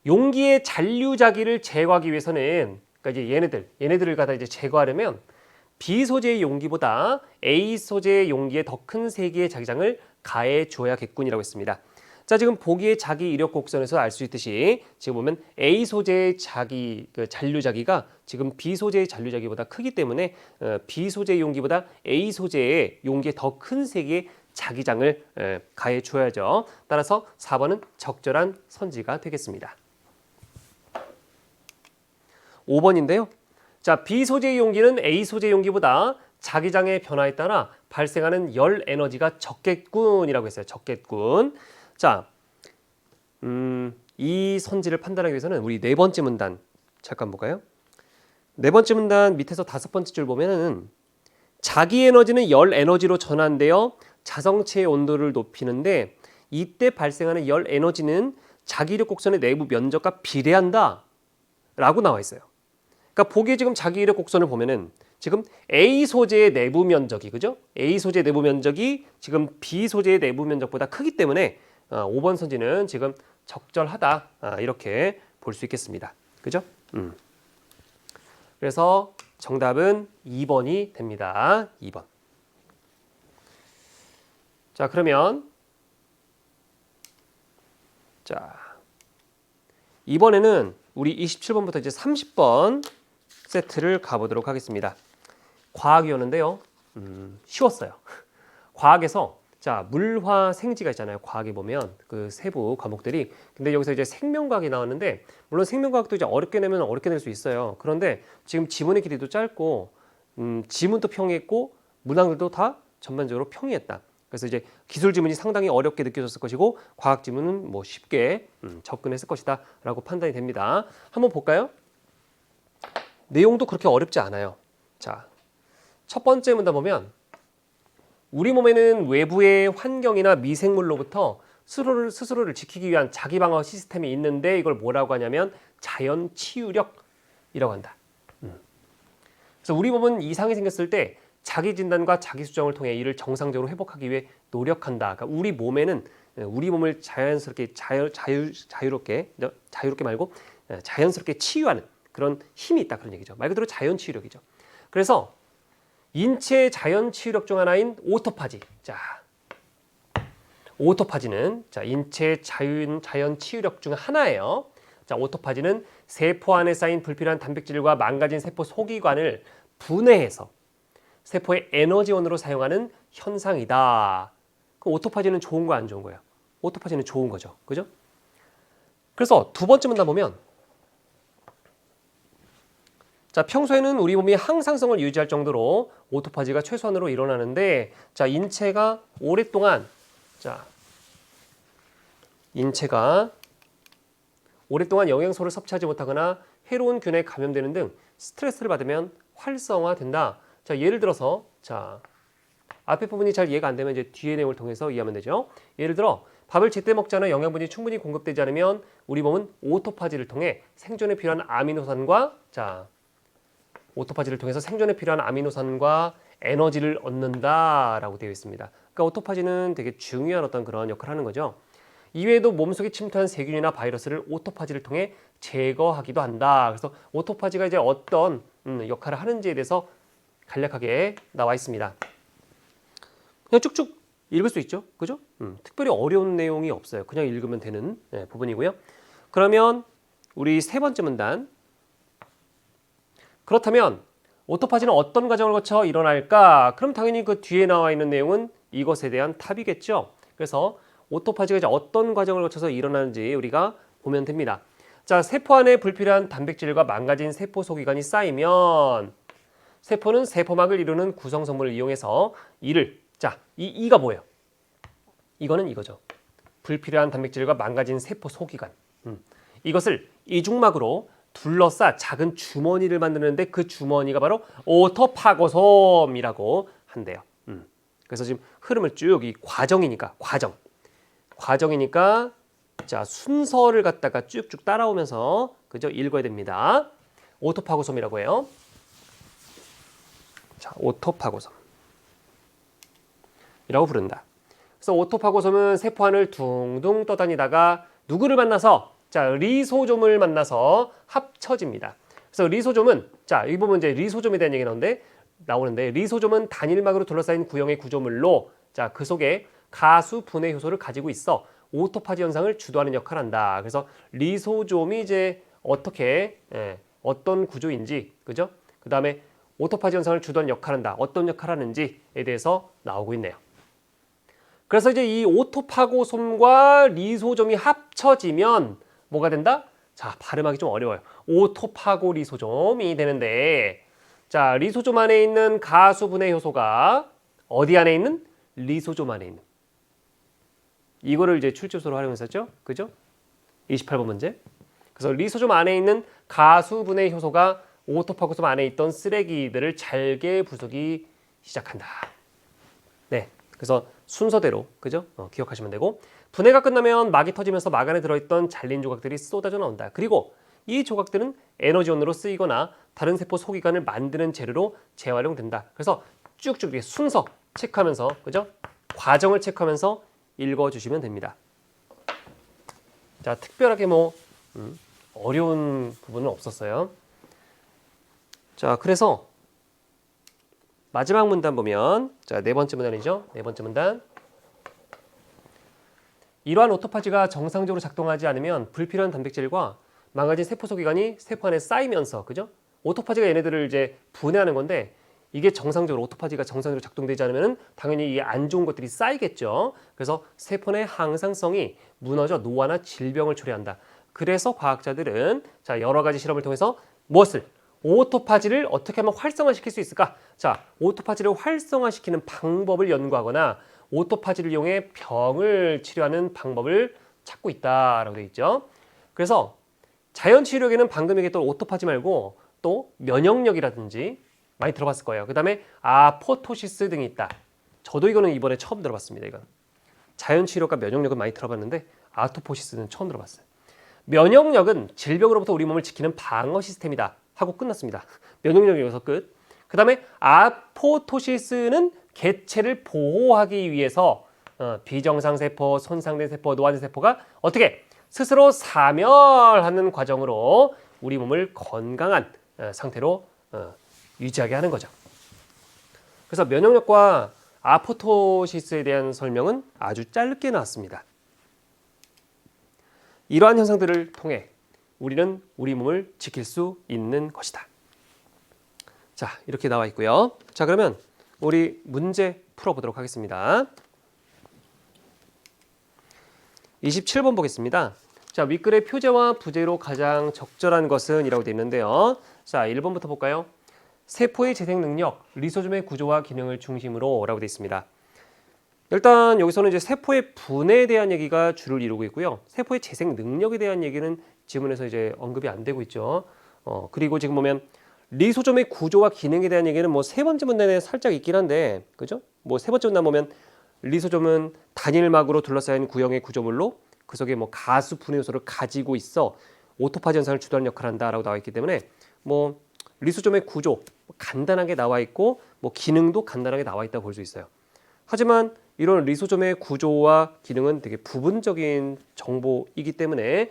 Speaker 1: 용기의 잔류자기를 제거하기 위해서는, 그러니까 이제 얘네들을 갖다 이제 제거하려면 B 소재의 용기보다 A 소재의 용기에 더 큰 세기의 자기장을 가해 줘야겠군이라고 했습니다. 자, 지금 보기의 자기 이력 곡선에서 알 수 있듯이 지금 보면 A 소재의 잔류자기가 지금 B 소재의 잔류자기보다 크기 때문에 B 소재의 용기보다 A 소재의 용기에 더 큰 세기의 자기장을 가해 줘야죠. 따라서 4번은 적절한 선지가 되겠습니다. 5번인데요. 자, B 소재의 용기는 A 소재의 용기보다 자기장의 변화에 따라 발생하는 열 에너지가 적겠군이라고 했어요. 적겠군. 자, 이 선지를 판단하기 위해서는 우리 네 번째 문단 잠깐 볼까요? 네 번째 문단 밑에서 다섯 번째 줄 보면은 자기 에너지는 열 에너지로 전환되어 자성체의 온도를 높이는데 이때 발생하는 열 에너지는 자기력 곡선의 내부 면적과 비례한다 라고 나와 있어요. 그러니까 보기에 지금 자기력 곡선을 보면은 지금 A 소재의 내부 면적이, 그죠? A 소재의 내부 면적이 지금 B 소재의 내부 면적보다 크기 때문에 5번 선지는 지금 적절하다, 이렇게 볼 수 있겠습니다. 그죠? 그래서 정답은 2번이 됩니다. 2번. 자, 그러면 자, 이번에는 우리 27번부터 이제 30번 세트를 가보도록 하겠습니다. 과학이었는데요. 쉬웠어요. 과학에서 자, 물화 생지가 있잖아요. 과학에 보면 그 세부 과목들이. 근데 여기서 이제 생명과학이 나왔는데 물론 생명과학도 이제 어렵게 내면 어렵게 낼 수 있어요. 그런데 지금 지문의 길이도 짧고 지문도 평이했고 문항들도 다 전반적으로 평이했다. 그래서 이제 기술 지문이 상당히 어렵게 느껴졌을 것이고 과학 지문은 뭐 쉽게 접근했을 것이다 라고 판단이 됩니다. 한번 볼까요? 내용도 그렇게 어렵지 않아요. 자, 첫 번째 문단 보면 우리 몸에는 외부의 환경이나 미생물로부터 스스로를 지키기 위한 자기 방어 시스템이 있는데 이걸 뭐라고 하냐면 자연 치유력이라고 한다. 그래서 우리 몸은 이상이 생겼을 때 자기 진단과 자기 수정을 통해 이를 정상적으로 회복하기 위해 노력한다. 그러니까 우리 몸에는 우리 몸을 자연스럽게 자유롭게 말고 자연스럽게 치유하는 그런 힘이 있다, 그런 얘기죠. 말 그대로 자연 치유력이죠. 그래서 인체의 자연 치유력 중 하나인 오토파지. 자, 오토파지는 자, 인체 자연 치유력 중 하나예요. 자, 오토파지는 세포 안에 쌓인 불필요한 단백질과 망가진 세포 소기관을 분해해서 세포의 에너지원으로 사용하는 현상이다. 그 오토파지는 좋은 거 안 좋은 거예요? 오토파지는 좋은 거죠. 그죠? 그래서 두 번째 문단 보면 자, 평소에는 우리 몸이 항상성을 유지할 정도로 오토파지가 최소한으로 일어나는데 자, 인체가 오랫동안 영양소를 섭취하지 못하거나 해로운 균에 감염되는 등 스트레스를 받으면 활성화된다. 자, 예를 들어서 자, 앞에 부분이 잘 이해가 안 되면 이제 뒤의 내용을 통해서 이해하면 되죠. 예를 들어 밥을 제때 먹지 않아 영양분이 충분히 공급되지 않으면 우리 몸은 오토파지를 통해 생존에 필요한 아미노산과 에너지를 얻는다라고 되어 있습니다. 그러니까 오토파지는 되게 중요한 어떤 그런 역할을 하는 거죠. 이외에도 몸속에 침투한 세균이나 바이러스를 오토파지를 통해 제거하기도 한다. 그래서 오토파지가 이제 어떤 역할을 하는지에 대해서 간략하게 나와 있습니다. 그냥 쭉쭉 읽을 수 있죠, 그죠? 특별히 어려운 내용이 없어요. 그냥 읽으면 되는 부분이고요. 그러면 우리 세 번째 문단. 그렇다면 오토파지는 어떤 과정을 거쳐 일어날까? 그럼 당연히 그 뒤에 나와 있는 내용은 이것에 대한 답이겠죠. 그래서 오토파지가 이제 어떤 과정을 거쳐서 일어나는지 우리가 보면 됩니다. 자, 세포 안에 불필요한 단백질과 망가진 세포 소기관이 쌓이면 세포는 세포막을 이루는 구성 성분을 이용해서 이가 뭐예요? 이거는 이거죠. 불필요한 단백질과 망가진 세포 소기관. 이것을 이중막으로 둘러싸 작은 주머니를 만드는데 그 주머니가 바로 오토파고솜이라고 한대요. 그래서 지금 흐름을 쭉 이 과정이니까 자, 순서를 갖다가 쭉쭉 따라오면서 그죠? 읽어야 됩니다. 오토파고솜이라고 해요. 자, 오토파고솜 이라고 부른다. 그래서 오토파고솜은 세포 안을 둥둥 떠다니다가 누구를 만나서 자, 리소좀을 만나서 합쳐집니다. 그래서 리소좀은 자, 이 부분 이제 리소좀에 대한 얘기 나오는데 리소좀은 단일막으로 둘러싸인 구형의 구조물로 자, 그 속에 가수 분해 효소를 가지고 있어 오토파지 현상을 주도하는 역할을 한다. 그래서 리소좀이 이제 어떤 구조인지 그죠? 그다음에 오토파지 현상을 주도하는 역할을 한다. 어떤 역할을 하는지에 대해서 나오고 있네요. 그래서 이제 이 오토파고솜과 리소좀이 합쳐지면 뭐가 된다? 자, 발음하기 좀 어려워요. 오토파고리소좀이 되는데 자, 리소좀 안에 있는 가수 분해 효소가 어디 안에 있는? 리소좀 안에 있는. 이거를 이제 출제소로 활용했었죠. 그죠? 28번 문제. 그래서 리소좀 안에 있는 가수 분해 효소가 오토파고솜 안에 있던 쓰레기들을 잘게 부수기 시작한다. 네. 그래서 순서대로 그죠? 기억하시면 되고 분해가 끝나면 막이 터지면서 막 안에 들어있던 잘린 조각들이 쏟아져 나온다. 그리고 이 조각들은 에너지원으로 쓰이거나 다른 세포 소기관을 만드는 재료로 재활용된다. 그래서 쭉쭉 이렇게 순서 체크하면서 그죠? 과정을 체크하면서 읽어주시면 됩니다. 자, 특별하게 뭐 어려운 부분은 없었어요. 자, 그래서 마지막 문단 보면 자, 네 번째 문단이죠. 네 번째 문단. 이러한 오토파지가 정상적으로 작동하지 않으면 불필요한 단백질과 망가진 세포 소기관이 세포 안에 쌓이면서 그죠? 오토파지가 얘네들을 이제 분해하는 건데 이게 오토파지가 정상적으로 작동되지 않으면 당연히 이 안 좋은 것들이 쌓이겠죠. 그래서 세포 내 항상성이 무너져 노화나 질병을 초래한다. 그래서 과학자들은 자, 여러 가지 실험을 통해서 무엇을? 오토파지를 어떻게 하면 활성화시킬 수 있을까? 자, 오토파지를 활성화시키는 방법을 연구하거나 오토파지를 이용해 병을 치료하는 방법을 찾고 있다라고 되어 있죠. 그래서 자연치유력에는 방금 얘기했던 오토파지 말고 또 면역력이라든지 많이 들어봤을 거예요. 그 다음에 아포토시스 등이 있다. 저도 이거는 이번에 처음 들어봤습니다. 이건 자연치유력과 면역력은 많이 들어봤는데 아토포시스는 처음 들어봤어요. 면역력은 질병으로부터 우리 몸을 지키는 방어 시스템이다 하고 끝났습니다. 면역력이 여기서 끝. 그 다음에 아포토시스는 개체를 보호하기 위해서 비정상 세포, 손상된 세포, 노화된 세포가 어떻게 스스로 사멸하는 과정으로 우리 몸을 건강한 상태로 유지하게 하는 거죠. 그래서 면역력과 아포토시스에 대한 설명은 아주 짧게 나왔습니다. 이러한 현상들을 통해 우리는 우리 몸을 지킬 수 있는 것이다. 자, 이렇게 나와 있고요. 자, 그러면 우리 문제 풀어보도록 하겠습니다. 27번 보겠습니다. 자, 윗글의 표제와 부제로 가장 적절한 것은 이라고 되어 있는데요. 자, 1번부터 볼까요? 세포의 재생 능력, 리소솜의 구조와 기능을 중심으로 라고 되어 있습니다. 일단 여기서는 이제 세포의 분해에 대한 얘기가 주를 이루고 있고요. 세포의 재생 능력에 대한 얘기는 지문에서 이제 언급이 안 되고 있죠. 그리고 지금 보면 리소솜의 구조와 기능에 대한 얘기는 뭐 세 번째 문단에 살짝 있긴 한데, 그죠? 뭐 세 번째 문단 보면 리소솜은 단일막으로 둘러싸인 구형의 구조물로 그 속에 뭐 가수 분해 요소를 가지고 있어 오토파지 현상을 주도하는 역할을 한다라고 나와 있기 때문에 뭐 리소솜의 구조 간단하게 나와 있고 뭐 기능도 간단하게 나와 있다고 볼 수 있어요. 하지만 이런 리소솜의 구조와 기능은 되게 부분적인 정보이기 때문에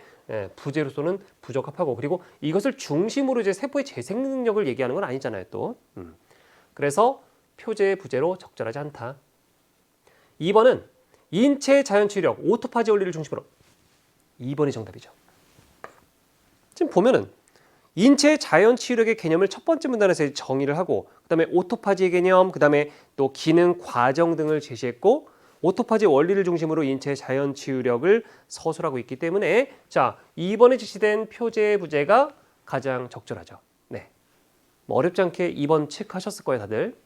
Speaker 1: 부제로서는 부적합하고, 그리고 이것을 중심으로 이제 세포의 재생 능력을 얘기하는 건 아니잖아요, 또. 그래서 표제 부제로 적절하지 않다. 2번은 인체 자연 치유력, 오토파지 원리를 중심으로. 2번이 정답이죠. 지금 보면은 인체 자연 치유력의 개념을 첫 번째 문단에서 정의를 하고, 그다음에 오토파지의 개념, 그다음에 또 기능 과정 등을 제시했고, 오토파지 원리를 중심으로 인체 자연 치유력을 서술하고 있기 때문에 자, 2번에 제시된 표제 부제가 가장 적절하죠. 네. 뭐 어렵지 않게 2번 체크하셨을 거예요, 다들.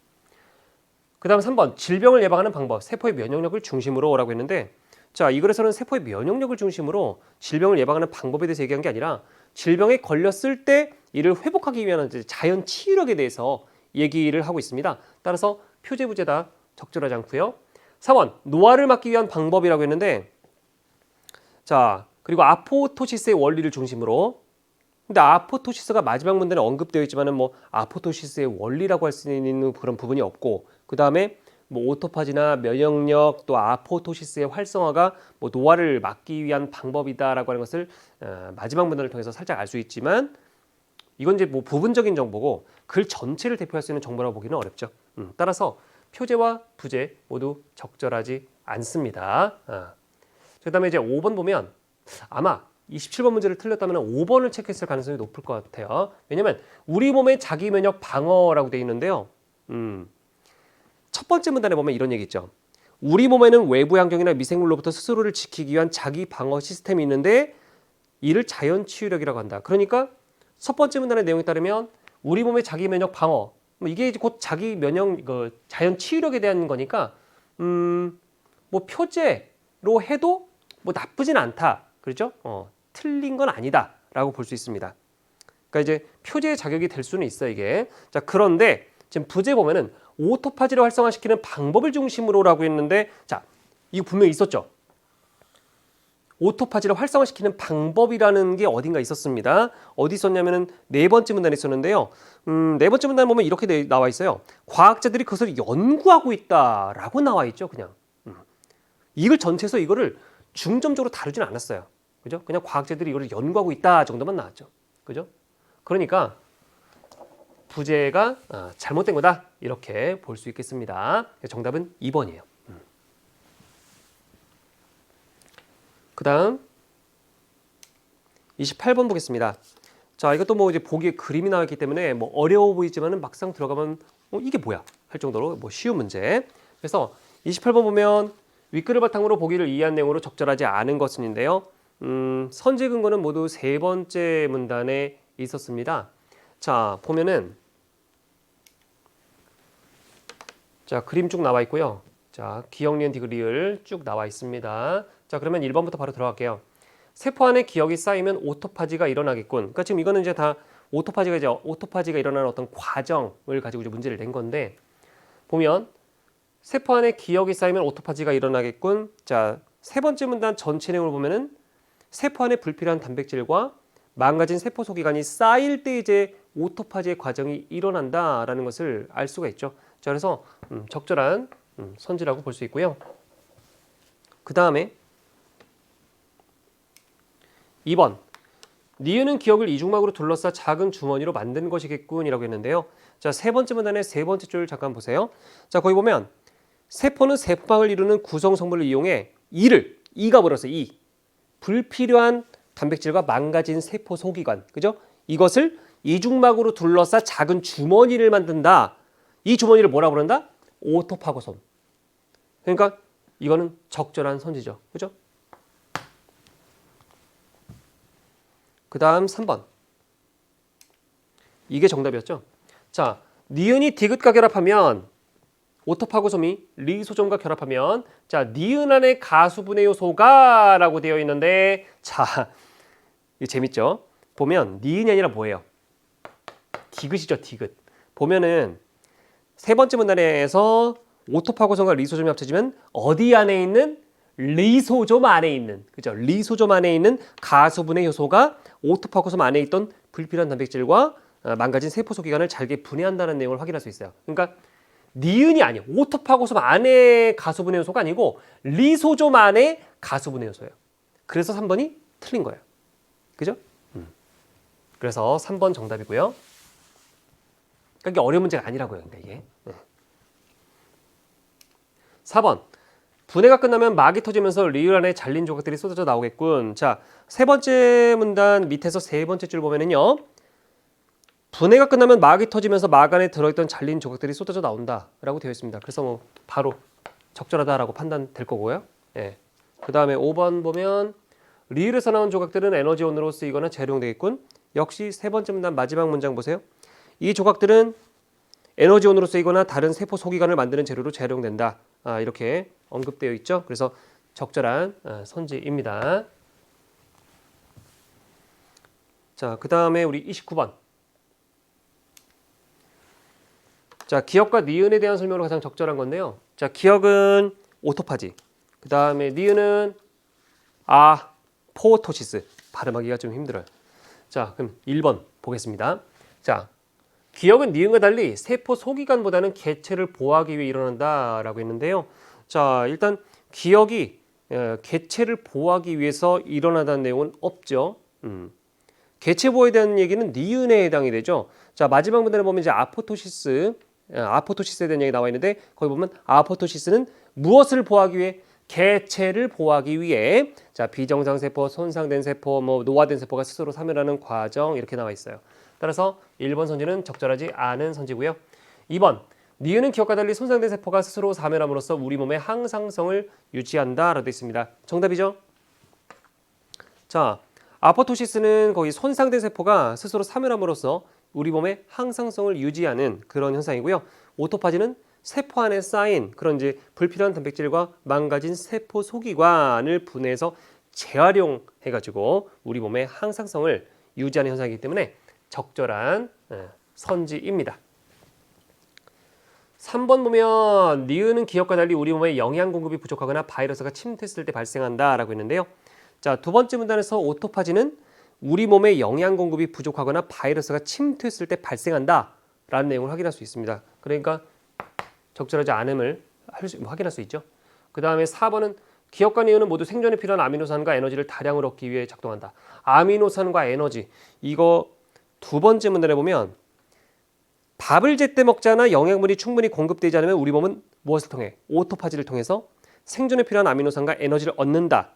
Speaker 1: 그다음 3번 질병을 예방하는 방법, 세포의 면역력을 중심으로라고 했는데, 자, 이 글에서는 세포의 면역력을 중심으로 질병을 예방하는 방법에 대해서 얘기한 게 아니라 질병에 걸렸을 때 이를 회복하기 위한 자연 치유력에 대해서 얘기를 하고 있습니다. 따라서 표제 부제다 적절하지 않고요. 4번 노화를 막기 위한 방법이라고 했는데, 자, 그리고 아포토시스의 원리를 중심으로. 근데 아포토시스가 마지막 문단에 언급되어 있지만은 뭐 아포토시스의 원리라고 할 수 있는 그런 부분이 없고, 그 다음에 뭐 오토파지나 면역력 또 아포토시스의 활성화가 뭐 노화를 막기 위한 방법이다라고 하는 것을 마지막 문단을 통해서 살짝 알 수 있지만, 이건 이제 뭐 부분적인 정보고 글 전체를 대표할 수 있는 정보라고 보기는 어렵죠. 따라서 표제와 부제 모두 적절하지 않습니다. 그다음에 이제 5번 보면 아마 27번 문제를 틀렸다면 5번을 체크했을 가능성이 높을 것 같아요. 왜냐면 우리 몸의 자기 면역 방어라고 되어 있는데요. 첫 번째 문단에 보면 이런 얘기 있죠. 우리 몸에는 외부 환경이나 미생물로부터 스스로를 지키기 위한 자기 방어 시스템이 있는데 이를 자연 치유력이라고 한다. 그러니까 첫 번째 문단의 내용에 따르면 우리 몸의 자기 면역 방어, 이게 곧 자기 면역 자연 치유력에 대한 거니까 뭐 표제로 해도 뭐 나쁘진 않다. 그렇죠? 틀린 건 아니다라고 볼 수 있습니다. 그러니까 이제 표제의 자격이 될 수는 있어 이게. 자, 그런데 지금 부제 보면은 오토파지를 활성화시키는 방법을 중심으로라고 했는데, 자, 이거 분명히 있었죠. 오토파지를 활성화시키는 방법이라는 게 어딘가 있었습니다. 어디 있었냐면은 네 번째 문단에 있었는데요. 네 번째 문단 보면 이렇게 나와 있어요. 과학자들이 그것을 연구하고 있다라고 나와 있죠, 그냥. 이걸 전체에서 이거를 중점적으로 다루진 않았어요. 그죠? 그냥 과학자들이 이거를 연구하고 있다 정도만 나왔죠. 그죠? 그러니까 부제가 잘못된 거다 이렇게 볼 수 있겠습니다. 정답은 2번이에요. 그 다음 28번 보겠습니다. 자, 이것도 뭐 이제 보기에 그림이 나와 있기 때문에 뭐 어려워 보이지만은 막상 들어가면 이게 뭐야 할 정도로 뭐 쉬운 문제. 그래서 28번 보면 윗글을 바탕으로 보기를 이해한 내용으로 적절하지 않은 것은인데요. 선지 근거는 모두 세 번째 문단에 있었습니다. 자, 보면은 자, 그림 쭉 나와 있고요. 자, 기억, 니은, 디귿, 리을 쭉 나와 있습니다. 자, 그러면 1번부터 바로 들어갈게요. 세포 안에 기억이 쌓이면 오토파지가 일어나겠군. 그러니까 지금 이거는 이제 다 오토파지가 일어나는 어떤 과정을 가지고 이제 문제를 낸 건데, 보면 세포 안에 기억이 쌓이면 오토파지가 일어나겠군. 자, 세 번째 문단 전체 내용을 보면은 세포 안에 불필요한 단백질과 망가진 세포 소기관이 쌓일 때 이제 오토파지의 과정이 일어난다라는 것을 알 수가 있죠. 자, 그래서 적절한 선지라고 볼 수 있고요. 그 다음에 2번 니은은 기억을 이중막으로 둘러싸 작은 주머니로 만든 것이겠군이라고 했는데요. 자, 세 번째 문단의 세 번째 줄 잠깐 보세요. 자, 거기 보면 세포는 세포방을 이루는 구성 성분을 이용해 이가 뭐랬어요? 불필요한 단백질과 망가진 세포 소기관, 그죠? 이것을 이중막으로 둘러싸 작은 주머니를 만든다. 이 주머니를 뭐라고 그런다? 오토파고솜. 그러니까 이거는 적절한 선지죠, 그죠? 그 다음 3번. 이게 정답이었죠. 자, 니은이 디귿과 결합하면 오토파고솜이 리소솜과 결합하면 자, 니은 안에 가수분해 요소가 라고 되어 있는데 자, 이거 재밌죠? 보면 니은이 아니라 뭐예요? 디귿이죠, 디귿. 보면은 세 번째 문단에서 오토파고솜과 리소솜이 합쳐지면 어디 안에 있는? 리소솜 안에 있는, 그죠? 리소솜 안에 있는 가수분해 요소가 오토파고솜 안에 있던 불필요한 단백질과 망가진 세포 소기관을 잘게 분해한다는 내용을 확인할 수 있어요. 그러니까 니은이 아니에요. 오토파고솜 안에 가수분해 요소가 아니고 리소솜 안에 가수분해 요소예요. 그래서 3번이 틀린 거예요. 그죠? 그래서 3번 정답이고요. 그러니까 이게 어려운 문제가 아니라고요. 근데 이게. 4번. 분해가 끝나면 막이 터지면서 리을 안에 잘린 조각들이 쏟아져 나오겠군. 자, 세 번째 문단 밑에서 세 번째 줄 보면은요. 분해가 끝나면 막이 터지면서 막 안에 들어있던 잘린 조각들이 쏟아져 나온다라고 되어 있습니다. 그래서 뭐 바로 적절하다라고 판단될 거고요. 예. 그 다음에 5번 보면 리을에서 나온 조각들은 에너지원으로 쓰이거나 재활용되겠군. 역시 세 번째 문단 마지막 문장 보세요. 이 조각들은 에너지원으로 쓰이거나 다른 세포 소기관을 만드는 재료로 재활용된다. 이렇게 언급되어 있죠. 그래서 적절한 선지입니다. 자, 그 다음에 우리 29번. 자, 기억과 니은에 대한 설명으로 가장 적절한 건데요. 자, 기억은 오토파지. 그 다음에 니은은 아포토시스. 발음하기가 좀 힘들어요. 자, 그럼 1번 보겠습니다. 자, 기억은 니은과 달리 세포 소기관보다는 개체를 보호하기 위해 일어난다라고 했는데요. 자, 일단 기억이 개체를 보호하기 위해서 일어나다는 내용은 없죠. 개체 보호에 대한 얘기는 니은에 해당이 되죠. 자, 마지막 문단에 보면 이제 아포토시스에 대한 얘기 나와 있는데 거기 보면 아포토시스는 무엇을 보호하기 위해? 개체를 보호하기 위해 자, 비정상 세포, 손상된 세포, 노화된 세포가 스스로 사멸하는 과정 이렇게 나와 있어요. 따라서 1번 선지는 적절하지 않은 선지고요. 2번, 니은은 기억과 달리 손상된 세포가 스스로 사멸함으로써 우리 몸의 항상성을 유지한다라고 되어 있습니다. 정답이죠? 자, 아포토시스는 거의 손상된 세포가 스스로 사멸함으로써 우리 몸의 항상성을 유지하는 그런 현상이고요. 오토파지는 세포 안에 쌓인 그런 이제 불필요한 단백질과 망가진 세포 소기관을 분해해서 재활용해가지고 우리 몸의 항상성을 유지하는 현상이기 때문에 적절한 선지입니다. 3번 보면 니은은 기억과 달리 우리 몸에 영양 공급이 부족하거나 바이러스가 침투했을 때 발생한다라고 했는데요. 자, 두 번째 문단에서 오토파지는 우리 몸에 영양 공급이 부족하거나 바이러스가 침투했을 때 발생한다라는 내용을 확인할 수 있습니다. 그러니까 적절하지 않음을 확인할 수 있죠. 그 다음에 4번은 기억과 니은은 모두 생존에 필요한 아미노산과 에너지를 다량으로 얻기 위해 작동한다. 아미노산과 에너지, 이거 두 번째 문단에 보면 밥을 제때 먹잖아 영양분이 충분히 공급되지 않으면 우리 몸은 무엇을 통해? 오토파지를 통해서 생존에 필요한 아미노산과 에너지를 얻는다.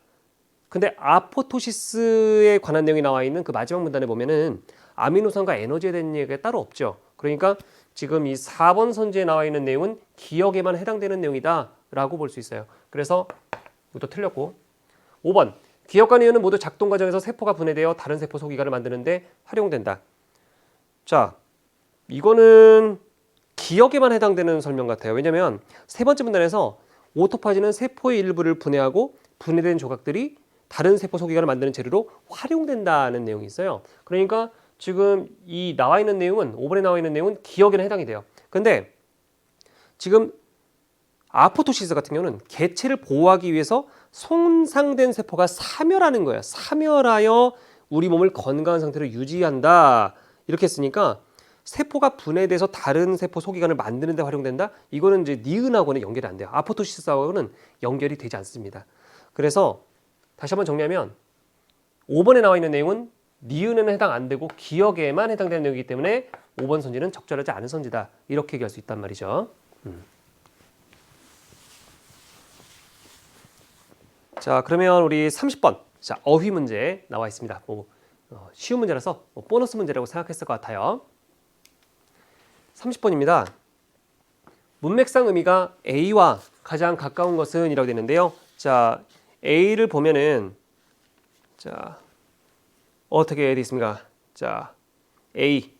Speaker 1: 근데 아포토시스에 관한 내용이 나와 있는 그 마지막 문단에 보면은 아미노산과 에너지에 대한 얘기가 따로 없죠. 그러니까 지금 이 4번 선지에 나와 있는 내용은 기억에만 해당되는 내용이다 라고 볼 수 있어요. 그래서 이것도 틀렸고 5번 기억과 니은은 모두 작동 과정에서 세포가 분해되어 다른 세포 소기관을 만드는데 활용된다. 자, 이거는 기억에만 해당되는 설명 같아요. 왜냐하면 세 번째 문단에서 오토파지는 세포의 일부를 분해하고 분해된 조각들이 다른 세포 소기관을 만드는 재료로 활용된다는 내용이 있어요. 그러니까 지금 이 나와 있는 내용은 5번에 나와 있는 내용은 기억에는 해당이 돼요. 근데 지금 아포토시스 같은 경우는 개체를 보호하기 위해서 손상된 세포가 사멸하는 거예요. 사멸하여 우리 몸을 건강한 상태로 유지한다. 이렇게 했으니까 세포가 분해돼서 다른 세포 소기관을 만드는 데 활용된다? 이거는 이제 니은하고는 연결이 안 돼요. 아포토시스하고는 연결이 되지 않습니다. 그래서 다시 한번 정리하면 5번에 나와 있는 내용은 니은에는 해당 안 되고 기억에만 해당되는 내용이기 때문에 5번 선지는 적절하지 않은 선지다. 이렇게 얘기할 수 있단 말이죠. 자, 그러면 우리 30번. 자, 어휘 문제 나와 있습니다. 쉬운 문제라서 보너스 문제라고 생각했을 것 같아요. 30번입니다. 문맥상 의미가 A와 가장 가까운 것은 이라고 되는데요. 자, A를 보면은 자, 어떻게 되어 있습니까? 자, A.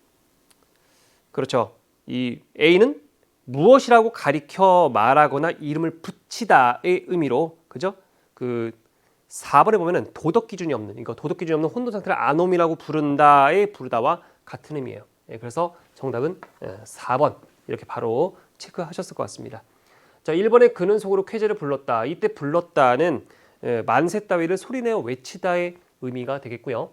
Speaker 1: 그렇죠. 이 A는 무엇이라고 가리켜 말하거나 이름을 붙이다의 의미로, 그죠? 그 4번에 보면은 도덕 기준이 없는, 이거 도덕 기준이 없는 혼돈 상태를 아놈이라고 부른다의 부르다와 같은 의미예요. 예, 그래서 정답은 4번 이렇게 바로 체크하셨을 것 같습니다. 자, 1번에 그는 속으로 쾌재를 불렀다. 이때 불렀다는 만세 따위를 소리내어 외치다의 의미가 되겠고요.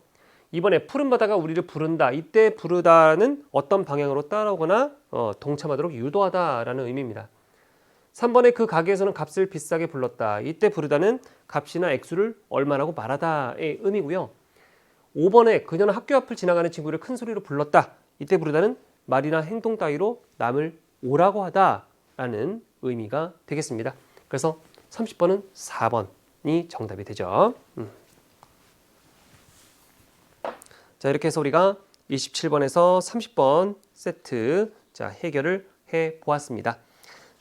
Speaker 1: 2번에 푸른 바다가 우리를 부른다. 이때 부르다는 어떤 방향으로 따라오거나 동참하도록 유도하다라는 의미입니다. 3번에 그 가게에서는 값을 비싸게 불렀다. 이때 부르다는 값이나 액수를 얼마라고 말하다의 의미고요. 5번에 그녀는 학교 앞을 지나가는 친구를 큰 소리로 불렀다. 이때 부르다는 말이나 행동 따위로 남을 오라고 하다라는 의미가 되겠습니다. 그래서 30번은 4번이 정답이 되죠. 자, 이렇게 해서 우리가 27번에서 30번 세트 자, 해결을 해 보았습니다.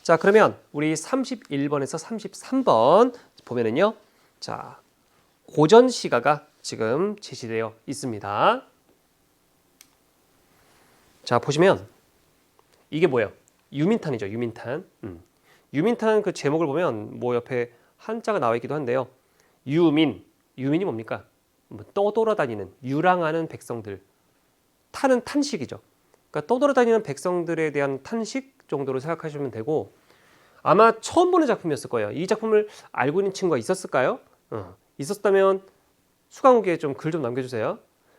Speaker 1: 자, 그러면 우리 31번에서 33번 보면은요. 자, 고전 시가가 지금 제시되어 있습니다. 자, 보시면 이게 뭐예요? 유민탄이죠. 유민탄. 유민탄 그 제목을 보면 뭐 옆에 한자가 나와 있기도 한데요. 유민이 뭡니까? 떠돌아다니는, 유랑하는 백성들. 탄은 탄식이죠. 그러니까 떠돌아다니는 백성들에 대한 탄식 정도로 생각하시면 되고, 아마 처음 보는 작품이었을 거예요. 이 작품을 알고 있는 친구가 있었을까요? 있었다면 수강후기에 좀 글 좀 남겨주세요.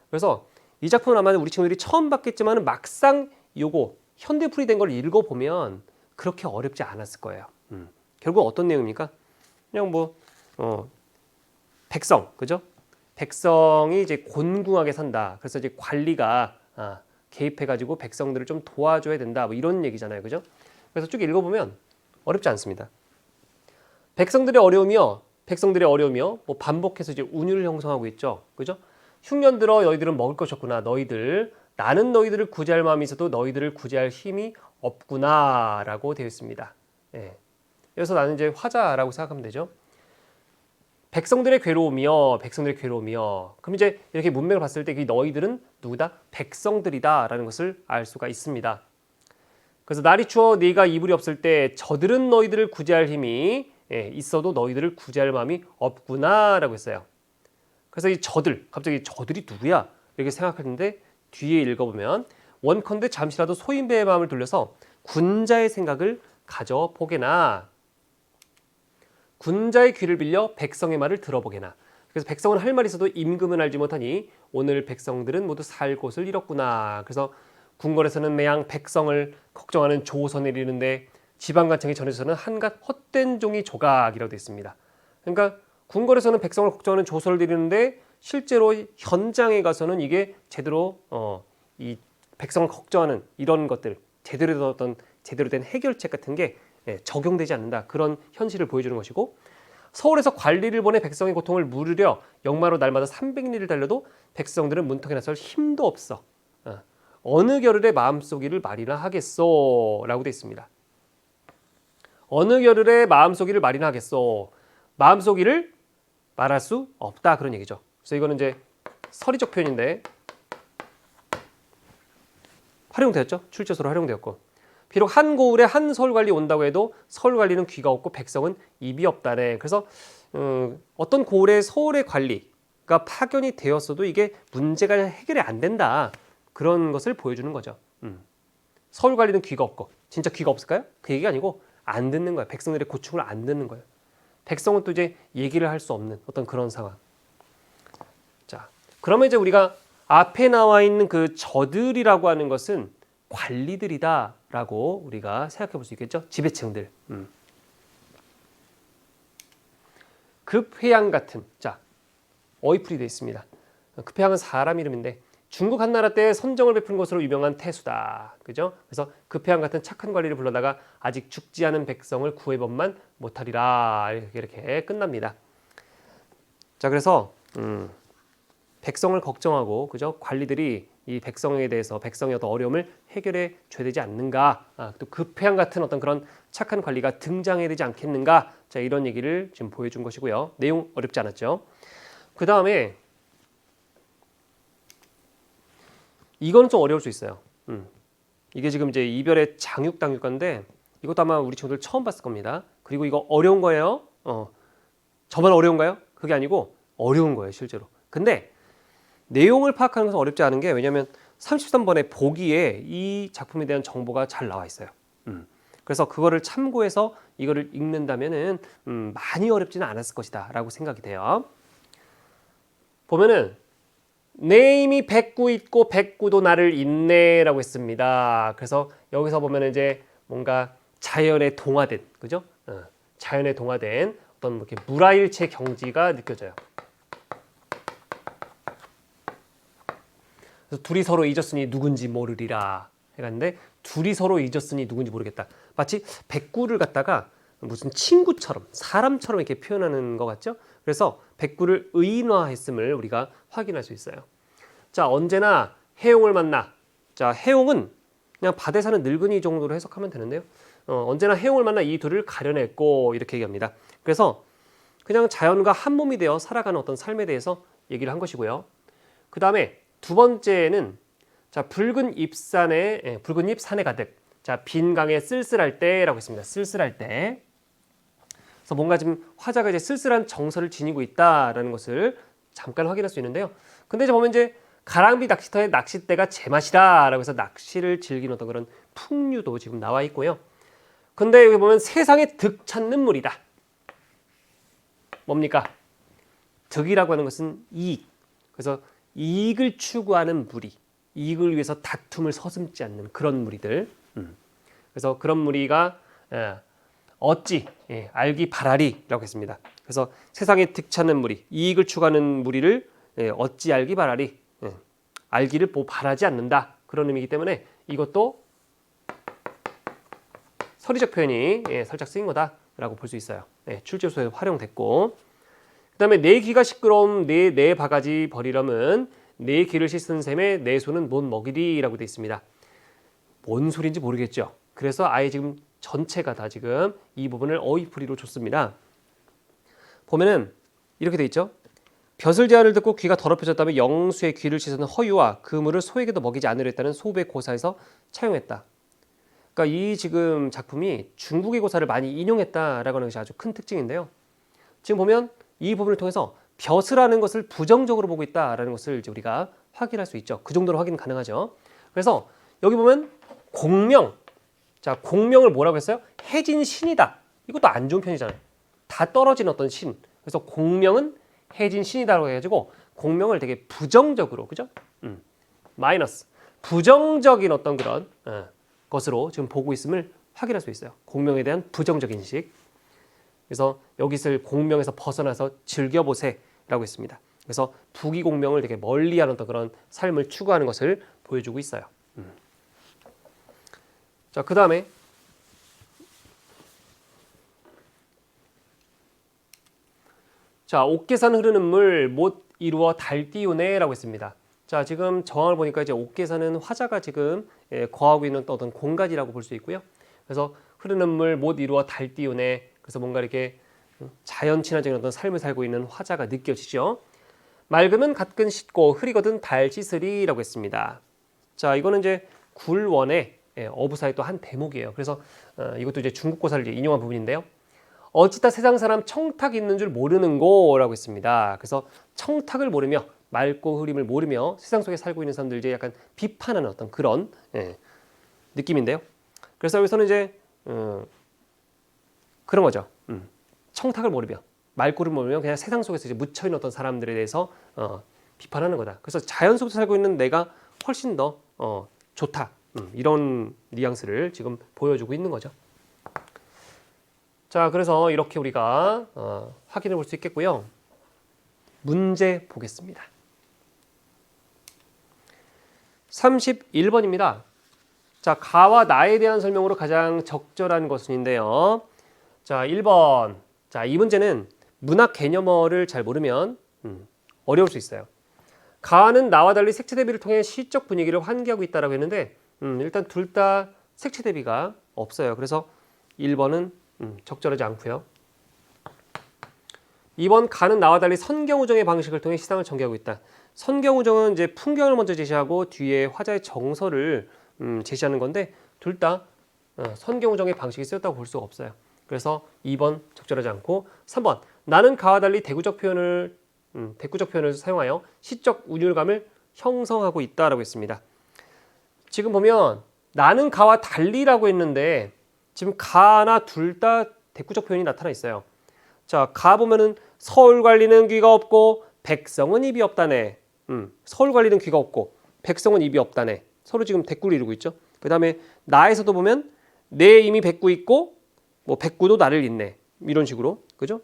Speaker 1: 그래서 이 작품은 아마 우리 친구들이 처음 봤겠지만 막상 요거 현대풀이 된 걸 읽어보면 그렇게 어렵지 않았을 거예요. 결국 어떤 내용입니까? 그냥 백성, 그죠? 백성이 이제 곤궁하게 산다. 그래서 이제 관리가 개입해가지고 백성들을 좀 도와줘야 된다. 뭐 이런 얘기잖아요, 그죠? 그래서 쭉 읽어보면 어렵지 않습니다. 백성들의 어려우며 뭐 반복해서 이제 운율을 형성하고 있죠, 그죠? 흉년 들어 너희들은 먹을 것이 없구나. 나는 너희들을 구제할 마음이 있어도 너희들을 구제할 힘이 없구나라고 되어 있습니다. 예. 그래서 나는 이제 화자라고 생각하면 되죠. 백성들의 괴로움이요. 그럼 이제 이렇게 문맥을 봤을 때 이 너희들은 누구다? 백성들이다라는 것을 알 수가 있습니다. 그래서 날이 추워 네가 이불이 없을 때 저들은 너희들을 구제할 힘이 있어도 너희들을 구제할 마음이 없구나라고 했어요. 그래서 이 저들, 갑자기 저들이 누구야? 이렇게 생각하는데 뒤에 읽어보면 원컨대 잠시라도 소인배의 마음을 돌려서 군자의 생각을 가져보게나, 군자의 귀를 빌려 백성의 말을 들어보게나. 그래서 백성은 할 말이 있어도 임금은 알지 못하니 오늘 백성들은 모두 살 곳을 잃었구나. 그래서 궁궐에서는 매양 백성을 걱정하는 조선을 이르는데 지방관청이 전해져서는 한갓 헛된 종이 조각이라고 되어 있습니다. 그러니까 궁궐에서는 백성을 걱정하는 조선을 이르는데 실제로 현장에 가서는 이게 제대로 이 백성을 걱정하는 이런 것들 제대로 된 해결책 같은 게 적용되지 않는다. 그런 현실을 보여주는 것이고, 서울에서 관리를 보내 백성의 고통을 물으려 역마로 날마다 300리를 달려도 백성들은 문턱에 나설 힘도 없어. 어느 겨를에 마음속이를 말이나 하겠소 라고 되어 있습니다. 어느 겨를에 마음속이를 말이나 하겠소. 마음속이를 말할 수 없다, 그런 얘기죠. 그래서 이거는 이제 서리적 표현인데 활용되었죠. 출제서로 활용되었고, 비록 한 고을에 한 서울관리 온다고 해도 서울관리는 귀가 없고 백성은 입이 없다네. 그래서 어떤 고을의 서울의 관리가 파견이 되었어도 이게 문제가 해결이 안 된다, 그런 것을 보여주는 거죠. 서울관리는 귀가 없고, 진짜 귀가 없을까요? 그 얘기가 아니고 안 듣는 거예요. 백성들의 고충을 안 듣는 거예요. 백성은 또 이제 얘기를 할 수 없는 어떤 그런 상황. 자, 그러면 이제 우리가 앞에 나와 있는 그 저들이라고 하는 것은 관리들이다라고 우리가 생각해 볼 수 있겠죠. 지배층들. 급회양 같은, 자, 어휘풀이 되어 있습니다. 급회양은 사람 이름인데 중국 한나라 때 선정을 베푸는 것으로 유명한 태수다, 그죠? 그래서 급회양 같은 착한 관리를 불러다가 아직 죽지 않은 백성을 구해본만 못하리라, 이렇게 끝납니다. 자, 그래서 백성을 걱정하고 그죠? 관리들이 이 백성에 대해서 백성의 어떤 어려움을 해결해 줘야 되지 않는가? 또 급회양 같은 어떤 그런 착한 관리가 등장해야 되지 않겠는가? 자, 이런 얘기를 지금 보여준 것이고요. 내용 어렵지 않았죠? 그 다음에 이건 좀 어려울 수 있어요. 이게 지금 이제 이별의 장육당육가인데 이것도 아마 우리 친구들 처음 봤을 겁니다. 그리고 이거 어려운 거예요. 저만 어려운가요? 그게 아니고 어려운 거예요, 실제로. 근데 내용을 파악하는 것은 어렵지 않은 게 왜냐하면 33번의 보기에 이 작품에 대한 정보가 잘 나와 있어요. 그래서 그거를 참고해서 이거를 읽는다면은 많이 어렵지는 않았을 것이다 라고 생각이 돼요. 보면은 내 이미 백구 있고 백구도 나를 잊네 라고 했습니다. 그래서 여기서 보면 이제 뭔가 자연에 동화된, 그죠? 자연에 동화된 어떤 이렇게 물화일체 경지가 느껴져요. 그래서 둘이 서로 잊었으니 누군지 모르리라 해갔는데 둘이 서로 잊었으니 누군지 모르겠다. 마치 백구를 갖다가 무슨 친구처럼 사람처럼 이렇게 표현하는 것 같죠? 그래서 백구를 의인화했음을 우리가 확인할 수 있어요. 자, 언제나 해용을 만나. 자, 해용은 그냥 밭에 사는 늙은이 정도로 해석하면 되는데요. 언제나 해용을 만나 이 둘을 가려냈고 이렇게 얘기합니다. 그래서 그냥 자연과 한 몸이 되어 살아가는 어떤 삶에 대해서 얘기를 한 것이고요. 그 다음에 두 번째는 자, 붉은 잎 산에 가득. 자, 빈 강에 쓸쓸할 때라고 했습니다. 쓸쓸할 때. 그래서 뭔가 지금 화자가 이제 쓸쓸한 정서를 지니고 있다라는 것을 잠깐 확인할 수 있는데요. 근데 이제 보면 이제 가랑비 낚시터의 낚싯대가 제맛이다라고 해서 낚시를 즐기는 어떤 그런 풍류도 지금 나와 있고요. 근데 여기 보면 세상에 득 찾는 물이다. 뭡니까? 득이라고 하는 것은 이익. 그래서 이익을 추구하는 무리, 이익을 위해서 다툼을 서슴지 않는 그런 무리들. 그래서 그런 무리가 어찌 알기 바라리라고 했습니다. 그래서 세상에 득 찾는 무리, 이익을 추구하는 무리를 어찌 알기 바라리, 알기를 뭐 바라지 않는다 그런 의미이기 때문에 이것도 서리적 표현이 살짝 쓰인 거다라고 볼 수 있어요. 출제소에 활용됐고. 그다음에 내 귀가 시끄러움 내 바가지 버리려면 내 귀를 씻은 셈에 내 손은 못 먹이리라고 되어 있습니다. 뭔 소리인지 모르겠죠. 그래서 아예 지금 전체가 다 지금 이 부분을 어휘풀이로 줬습니다. 보면은 이렇게 돼 있죠. 벼슬 제안을 듣고 귀가 더럽혀졌다면 영수의 귀를 씻은 허유와 그물을 소에게도 먹이지 않으려 했다는 소배 고사에서 차용했다. 그러니까 이 지금 작품이 중국의 고사를 많이 인용했다라고 하는 것이 아주 큰 특징인데요. 지금 보면 이 부분을 통해서 벼슬하는 것을 부정적으로 보고 있다라는 것을 이제 우리가 확인할 수 있죠. 그 정도로 확인 가능하죠. 그래서 여기 보면 공명. 자, 공명을 뭐라고 했어요? 해진 신이다. 이것도 안 좋은 편이잖아요. 다 떨어진 어떤 신. 그래서 공명은 해진 신이다라고 해가지고 공명을 되게 부정적으로, 그죠? 마이너스. 부정적인 어떤 그런 것으로 지금 보고 있음을 확인할 수 있어요. 공명에 대한 부정적 인식. 그래서 여기서 공명에서 벗어나서 즐겨보세라고 했습니다. 그래서 부귀공명을 되게 멀리하는 어떤 그런 삶을 추구하는 것을 보여주고 있어요. 자, 그 다음에 자, 옥계산 흐르는 물 못 이루어 달 띄우네라고 했습니다. 자, 지금 정황을 보니까 이제 옥계산은 화자가 지금 거하고 있는 어떤 공간이라고 볼 수 있고요. 그래서 흐르는 물 못 이루어 달 띄우네. 그래서 뭔가 이렇게 자연 친화적인 어떤 삶을 살고 있는 화자가 느껴지죠. 맑으면 갓근 씻고 흐리거든 달 씻으리라고 했습니다. 자, 이거는 이제 굴원의 어부사의 또 한 대목이에요. 그래서 이것도 이제 중국 고사를 인용한 부분인데요. 어찌다 세상 사람 청탁 있는 줄 모르는고라고 했습니다. 그래서 청탁을 모르며 맑고 흐림을 모르며 세상 속에 살고 있는 사람들 이제 약간 비판하는 어떤 그런 느낌인데요. 그래서 여기서는 이제 그런 거죠. 청탁을 모르며 맑고를 모르며 그냥 세상 속에서 이제 묻혀 있는 어떤 사람들에 대해서 비판하는 거다. 그래서 자연 속에서 살고 있는 내가 훨씬 더 좋다. 이런 뉘앙스를 지금 보여주고 있는 거죠. 자, 그래서 이렇게 우리가 확인해 볼 수 있겠고요. 문제 보겠습니다. 31번입니다. 자, 가와 나에 대한 설명으로 가장 적절한 것은인데요. 자, 1번. 자, 이 문제는 문학 개념어를 잘 모르면 어려울 수 있어요. 가는 나와 달리 색채 대비를 통해 시적 분위기를 환기하고 있다라고 했는데 일단 둘 다 색채 대비가 없어요. 그래서 1번은 적절하지 않고요. 2번 가는 나와 달리 선경우정의 방식을 통해 시상을 전개하고 있다. 선경우정은 이제 풍경을 먼저 제시하고 뒤에 화자의 정서를 제시하는 건데 둘 다 선경우정의 방식이 쓰였다고 볼 수가 없어요. 그래서 2번 적절하지 않고 3번 나는 가와 달리 대구적 표현을 사용하여 시적 운율감을 형성하고 있다라고 했습니다. 지금 보면 나는 가와 달리라고 했는데 지금 가나 둘 다 대구적 표현이 나타나 있어요. 자, 가 보면은 서울 관리는 귀가 없고 백성은 입이 없다네. 서울 관리는 귀가 없고 백성은 입이 없다네. 서로 지금 대꾸를 이루고 있죠. 그 다음에 나에서도 보면 내 이미 백구 있고 뭐 백구도 나를 잇네. 이런 식으로. 그죠?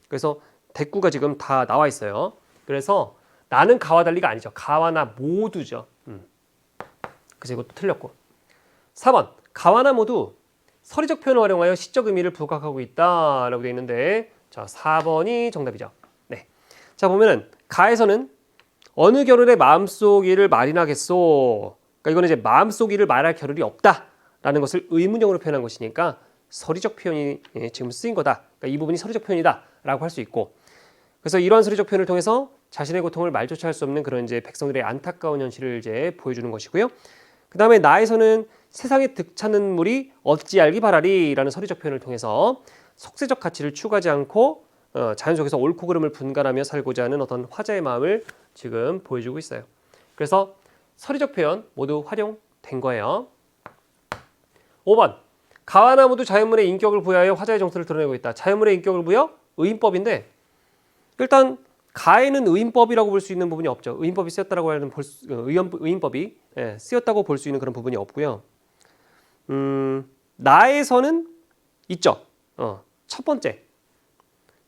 Speaker 1: 그래서 대꾸가 지금 다 나와 있어요. 그래서 나는 가와 달리가 아니죠. 가와 나 모두죠. 그래서 이것도 틀렸고. 4번 가와 나 모두 서리적 표현을 활용하여 시적 의미를 부각하고 있다라고 되어 있는데 자 4번이 정답이죠. 네. 자 보면은 가에서는 어느 겨를에 마음속 일을 말이나 하겠소. 그러니까 이거는 이제 마음속 일을 말할 겨를이 없다라는 것을 의문형으로 표현한 것이니까 서리적 표현이 지금 쓰인 거다. 그러니까 이 부분이 서리적 표현이다라고 할 수 있고. 그래서 이러한 서리적 표현을 통해서 자신의 고통을 말조차 할 수 없는 그런 이제 백성들의 안타까운 현실을 이제 보여주는 것이고요. 그 다음에 나에서는 세상에 득차는 물이 어찌 알기 바라리라는 서리적 표현을 통해서 속세적 가치를 추구하지 않고 자연 속에서 옳고 그름을 분간하며 살고자 하는 어떤 화자의 마음을 지금 보여주고 있어요. 그래서 서리적 표현 모두 활용된 거예요. 5번 가와 나 모두 자연물의 인격을 부여하여 화자의 정서를 드러내고 있다. 자연물의 인격을 부여? 의인법인데 일단 가에는 의인법이라고 볼 수 있는 부분이 없죠. 의인법이 쓰였다고 하는 의인법이 쓰였다고 볼 수 있는 그런 부분이 없고요. 나에서는 있죠. 첫 번째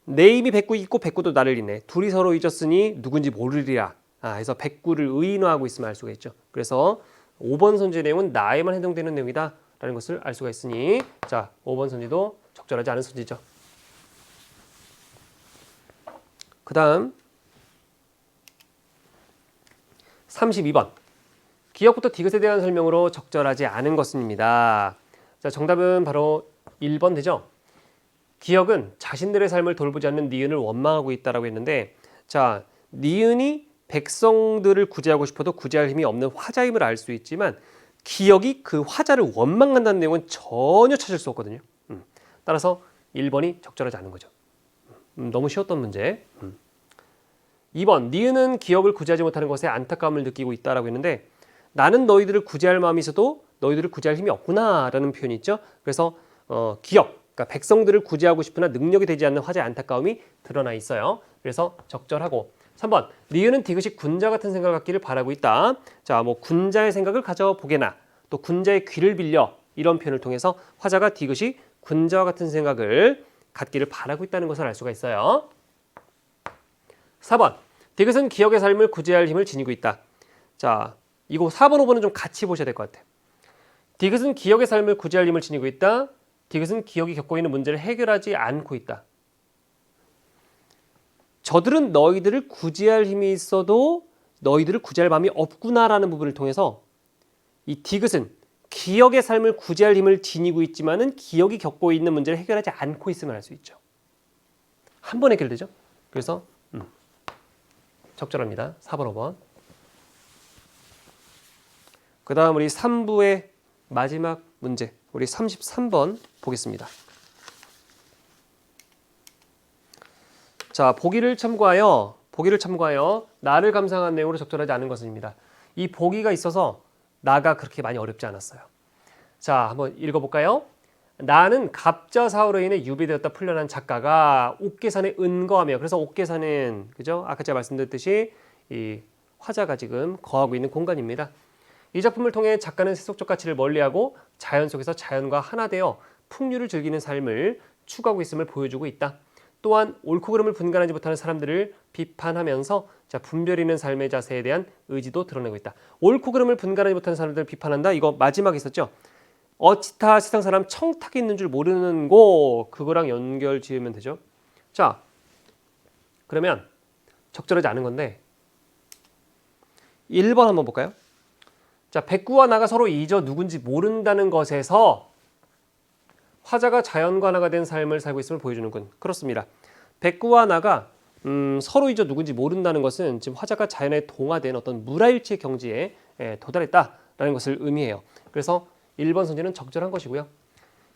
Speaker 1: 내 입이 백구 있고 백구도 나를 잇네. 둘이 서로 잊었으니 누군지 모르리라. 그래서 백구를 의인화하고 있으면 알 수가 있죠. 그래서 5번 선지의 내용은 나에만 해당되는 내용이다라는 것을 알 수가 있으니 자 5번 선지도 적절하지 않은 선지죠. 그 다음 32번 기역부터 디귿에 대한 설명으로 적절하지 않은 것입니다. 자, 정답은 바로 1번 되죠. 기역은 자신들의 삶을 돌보지 않는 니은을 원망하고 있다라고 했는데 자, 니은이 백성들을 구제하고 싶어도 구제할 힘이 없는 화자임을 알 수 있지만 기역이 그 화자를 원망한다는 내용은 전혀 찾을 수 없거든요. 따라서 1번이 적절하지 않은 거죠. 너무 쉬웠던 문제. 2번 니은은 기역을 구제하지 못하는 것에 안타까움을 느끼고 있다라고 했는데 나는 너희들을 구제할 마음이 있어도 너희들을 구제할 힘이 없구나라는 표현이 있죠. 그래서 기역, 그러니까 백성들을 구제하고 싶으나 능력이 되지 않는 화자의 안타까움이 드러나 있어요. 그래서 적절하고 3번 니은은 디귿이 군자 같은 생각을 갖기를 바라고 있다. 자, 뭐 군자의 생각을 가져보게나 또 군자의 귀를 빌려 이런 표현을 통해서 화자가 디귿이 군자와 같은 생각을 갖기를 바라고 있다는 것을 알 수가 있어요. 4번 디귿은 기역의 삶을 구제할 힘을 지니고 있다. 자, 이거 4번, 5번은 좀 같이 보셔야 될 것 같아요. 디귿은 기역의 삶을 구제할 힘을 지니고 있다. 디귿은 기역이 겪고 있는 문제를 해결하지 않고 있다. 저들은 너희들을 구제할 힘이 있어도 너희들을 구제할 마음이 없구나라는 부분을 통해서 이 디귿은 기역의 삶을 구제할 힘을 지니고 있지만은 기역이 겪고 있는 문제를 해결하지 않고 있음을 알 수 있죠. 한 번 해결되죠. 그래서 적절합니다. 4번, 5번. 그 다음 우리 3부의 마지막 문제, 우리 33번 보겠습니다. 자, 보기를 참고하여 나를 감상한 내용으로 적절하지 않은 것입니다. 이 보기가 있어서 나가 그렇게 많이 어렵지 않았어요. 자, 한번 읽어볼까요? 나는 갑자사후로 인해 유비되었다 풀려난 작가가 옥계산에 은거하며, 그래서 옥계산은 그죠? 아까 제가 말씀드렸듯이 이 화자가 지금 거하고 있는 공간입니다. 이 작품을 통해 작가는 세속적 가치를 멀리하고 자연 속에서 자연과 하나 되어 풍류를 즐기는 삶을 추구하고 있음을 보여주고 있다. 또한 옳고 그름을 분간하지 못하는 사람들을 비판하면서 분별 있는 삶의 자세에 대한 의지도 드러내고 있다. 옳고 그름을 분간하지 못하는 사람들을 비판한다. 이거 마지막에 있었죠. 어찌다 세상 사람 청탁이 있는 줄 모르는 고, 그거랑 연결 지으면 되죠. 자, 그러면 적절하지 않은 건데 1번 한번 볼까요? 자, 백구와 나가 서로 잊어 누군지 모른다는 것에서 화자가 자연과 하나가 된 삶을 살고 있음을 보여주는군. 그렇습니다. 백구와 나가 서로 잊어 누군지 모른다는 것은 지금 화자가 자연에 동화된 어떤 무라일체 경지에 도달했다라는 것을 의미해요. 그래서 1번 선지는 적절한 것이고요.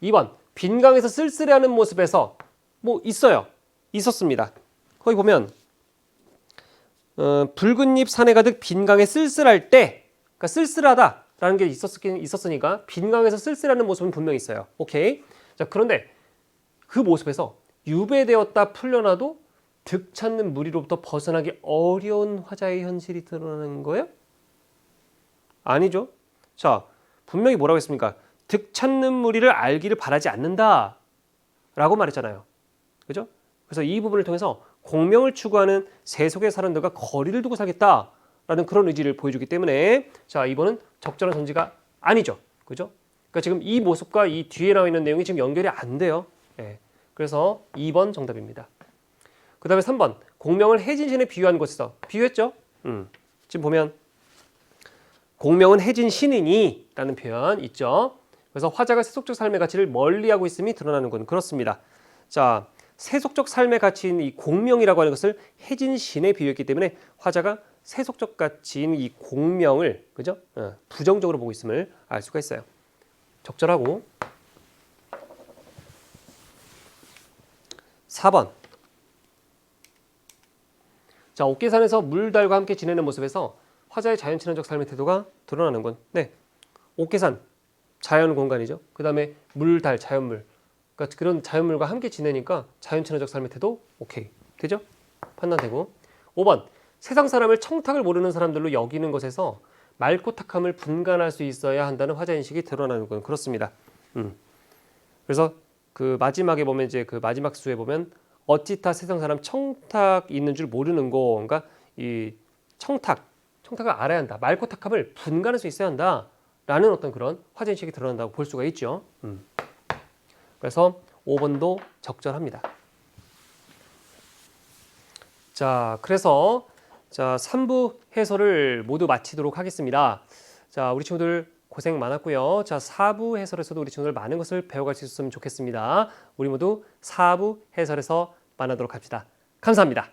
Speaker 1: 2번 빈강에서 쓸쓸해하는 모습에서 뭐 있었습니다. 거기 보면 붉은 잎 산에 가득 빈강에 쓸쓸할 때, 그러니까 쓸쓸하다라는 게 있었으니까 빈강에서 쓸쓸하는 모습은 분명히 있어요. 오케이. 자, 그런데 그 모습에서 유배되었다 풀려나도 득 찾는 무리로부터 벗어나기 어려운 화자의 현실이 드러나는 거예요? 아니죠. 자, 분명히 뭐라고 했습니까? 득 찾는 무리를 알기를 바라지 않는다 라고 말했잖아요. 그죠? 그래서 이 부분을 통해서 공명을 추구하는 세속의 사람들과 거리를 두고 살겠다라는 그런 의지를 보여주기 때문에 자, 이번은 적절한 선지가 아니죠. 그죠? 그러니까 지금 이 모습과 이 뒤에 나와 있는 내용이 지금 연결이 안 돼요. 예. 그래서 2번 정답입니다. 그 다음에 3번 공명을 해진신에 비유한 곳에서 비유했죠. 지금 보면 공명은 해진 신이니 라는 표현 있죠. 그래서 화자가 세속적 삶의 가치를 멀리하고 있음이 드러나는 건 그렇습니다. 자, 세속적 삶의 가치인 이 공명이라고 하는 것을 해진 신에 비유했기 때문에 화자가 세속적 가치인 이 공명을 그죠? 부정적으로 보고 있음을 알 수가 있어요. 적절하고 4번 자, 옥계산에서 물달과 함께 지내는 모습에서 화자의 자연친화적 삶의 태도가 드러나는군. 네, 옥계산 자연 공간이죠. 그 다음에 물달 자연물, 그러니까 그런 자연물과 함께 지내니까 자연친화적 삶의 태도 오케이 되죠? 판단되고 5번 세상 사람을 청탁을 모르는 사람들로 여기는 것에서 맑고 탁함을 분간할 수 있어야 한다는 화자 인식이 드러나는 건 그렇습니다. 그래서 그 마지막에 보면 이제 그 마지막 수에 보면 어찌타 세상 사람 청탁 있는 줄 모르는 거, 그러니까 이 청탁을 알아야 한다. 맑고 탁함을 분간할 수 있어야 한다라는 어떤 그런 화자 인식이 드러난다고 볼 수가 있죠. 그래서 5번도 적절합니다. 자, 그래서 자 3부 해설을 모두 마치도록 하겠습니다. 자, 우리 친구들 고생 많았고요. 자, 4부 해설에서도 우리 친구들 많은 것을 배워갈 수 있었으면 좋겠습니다. 우리 모두 4부 해설에서 만나도록 합시다. 감사합니다.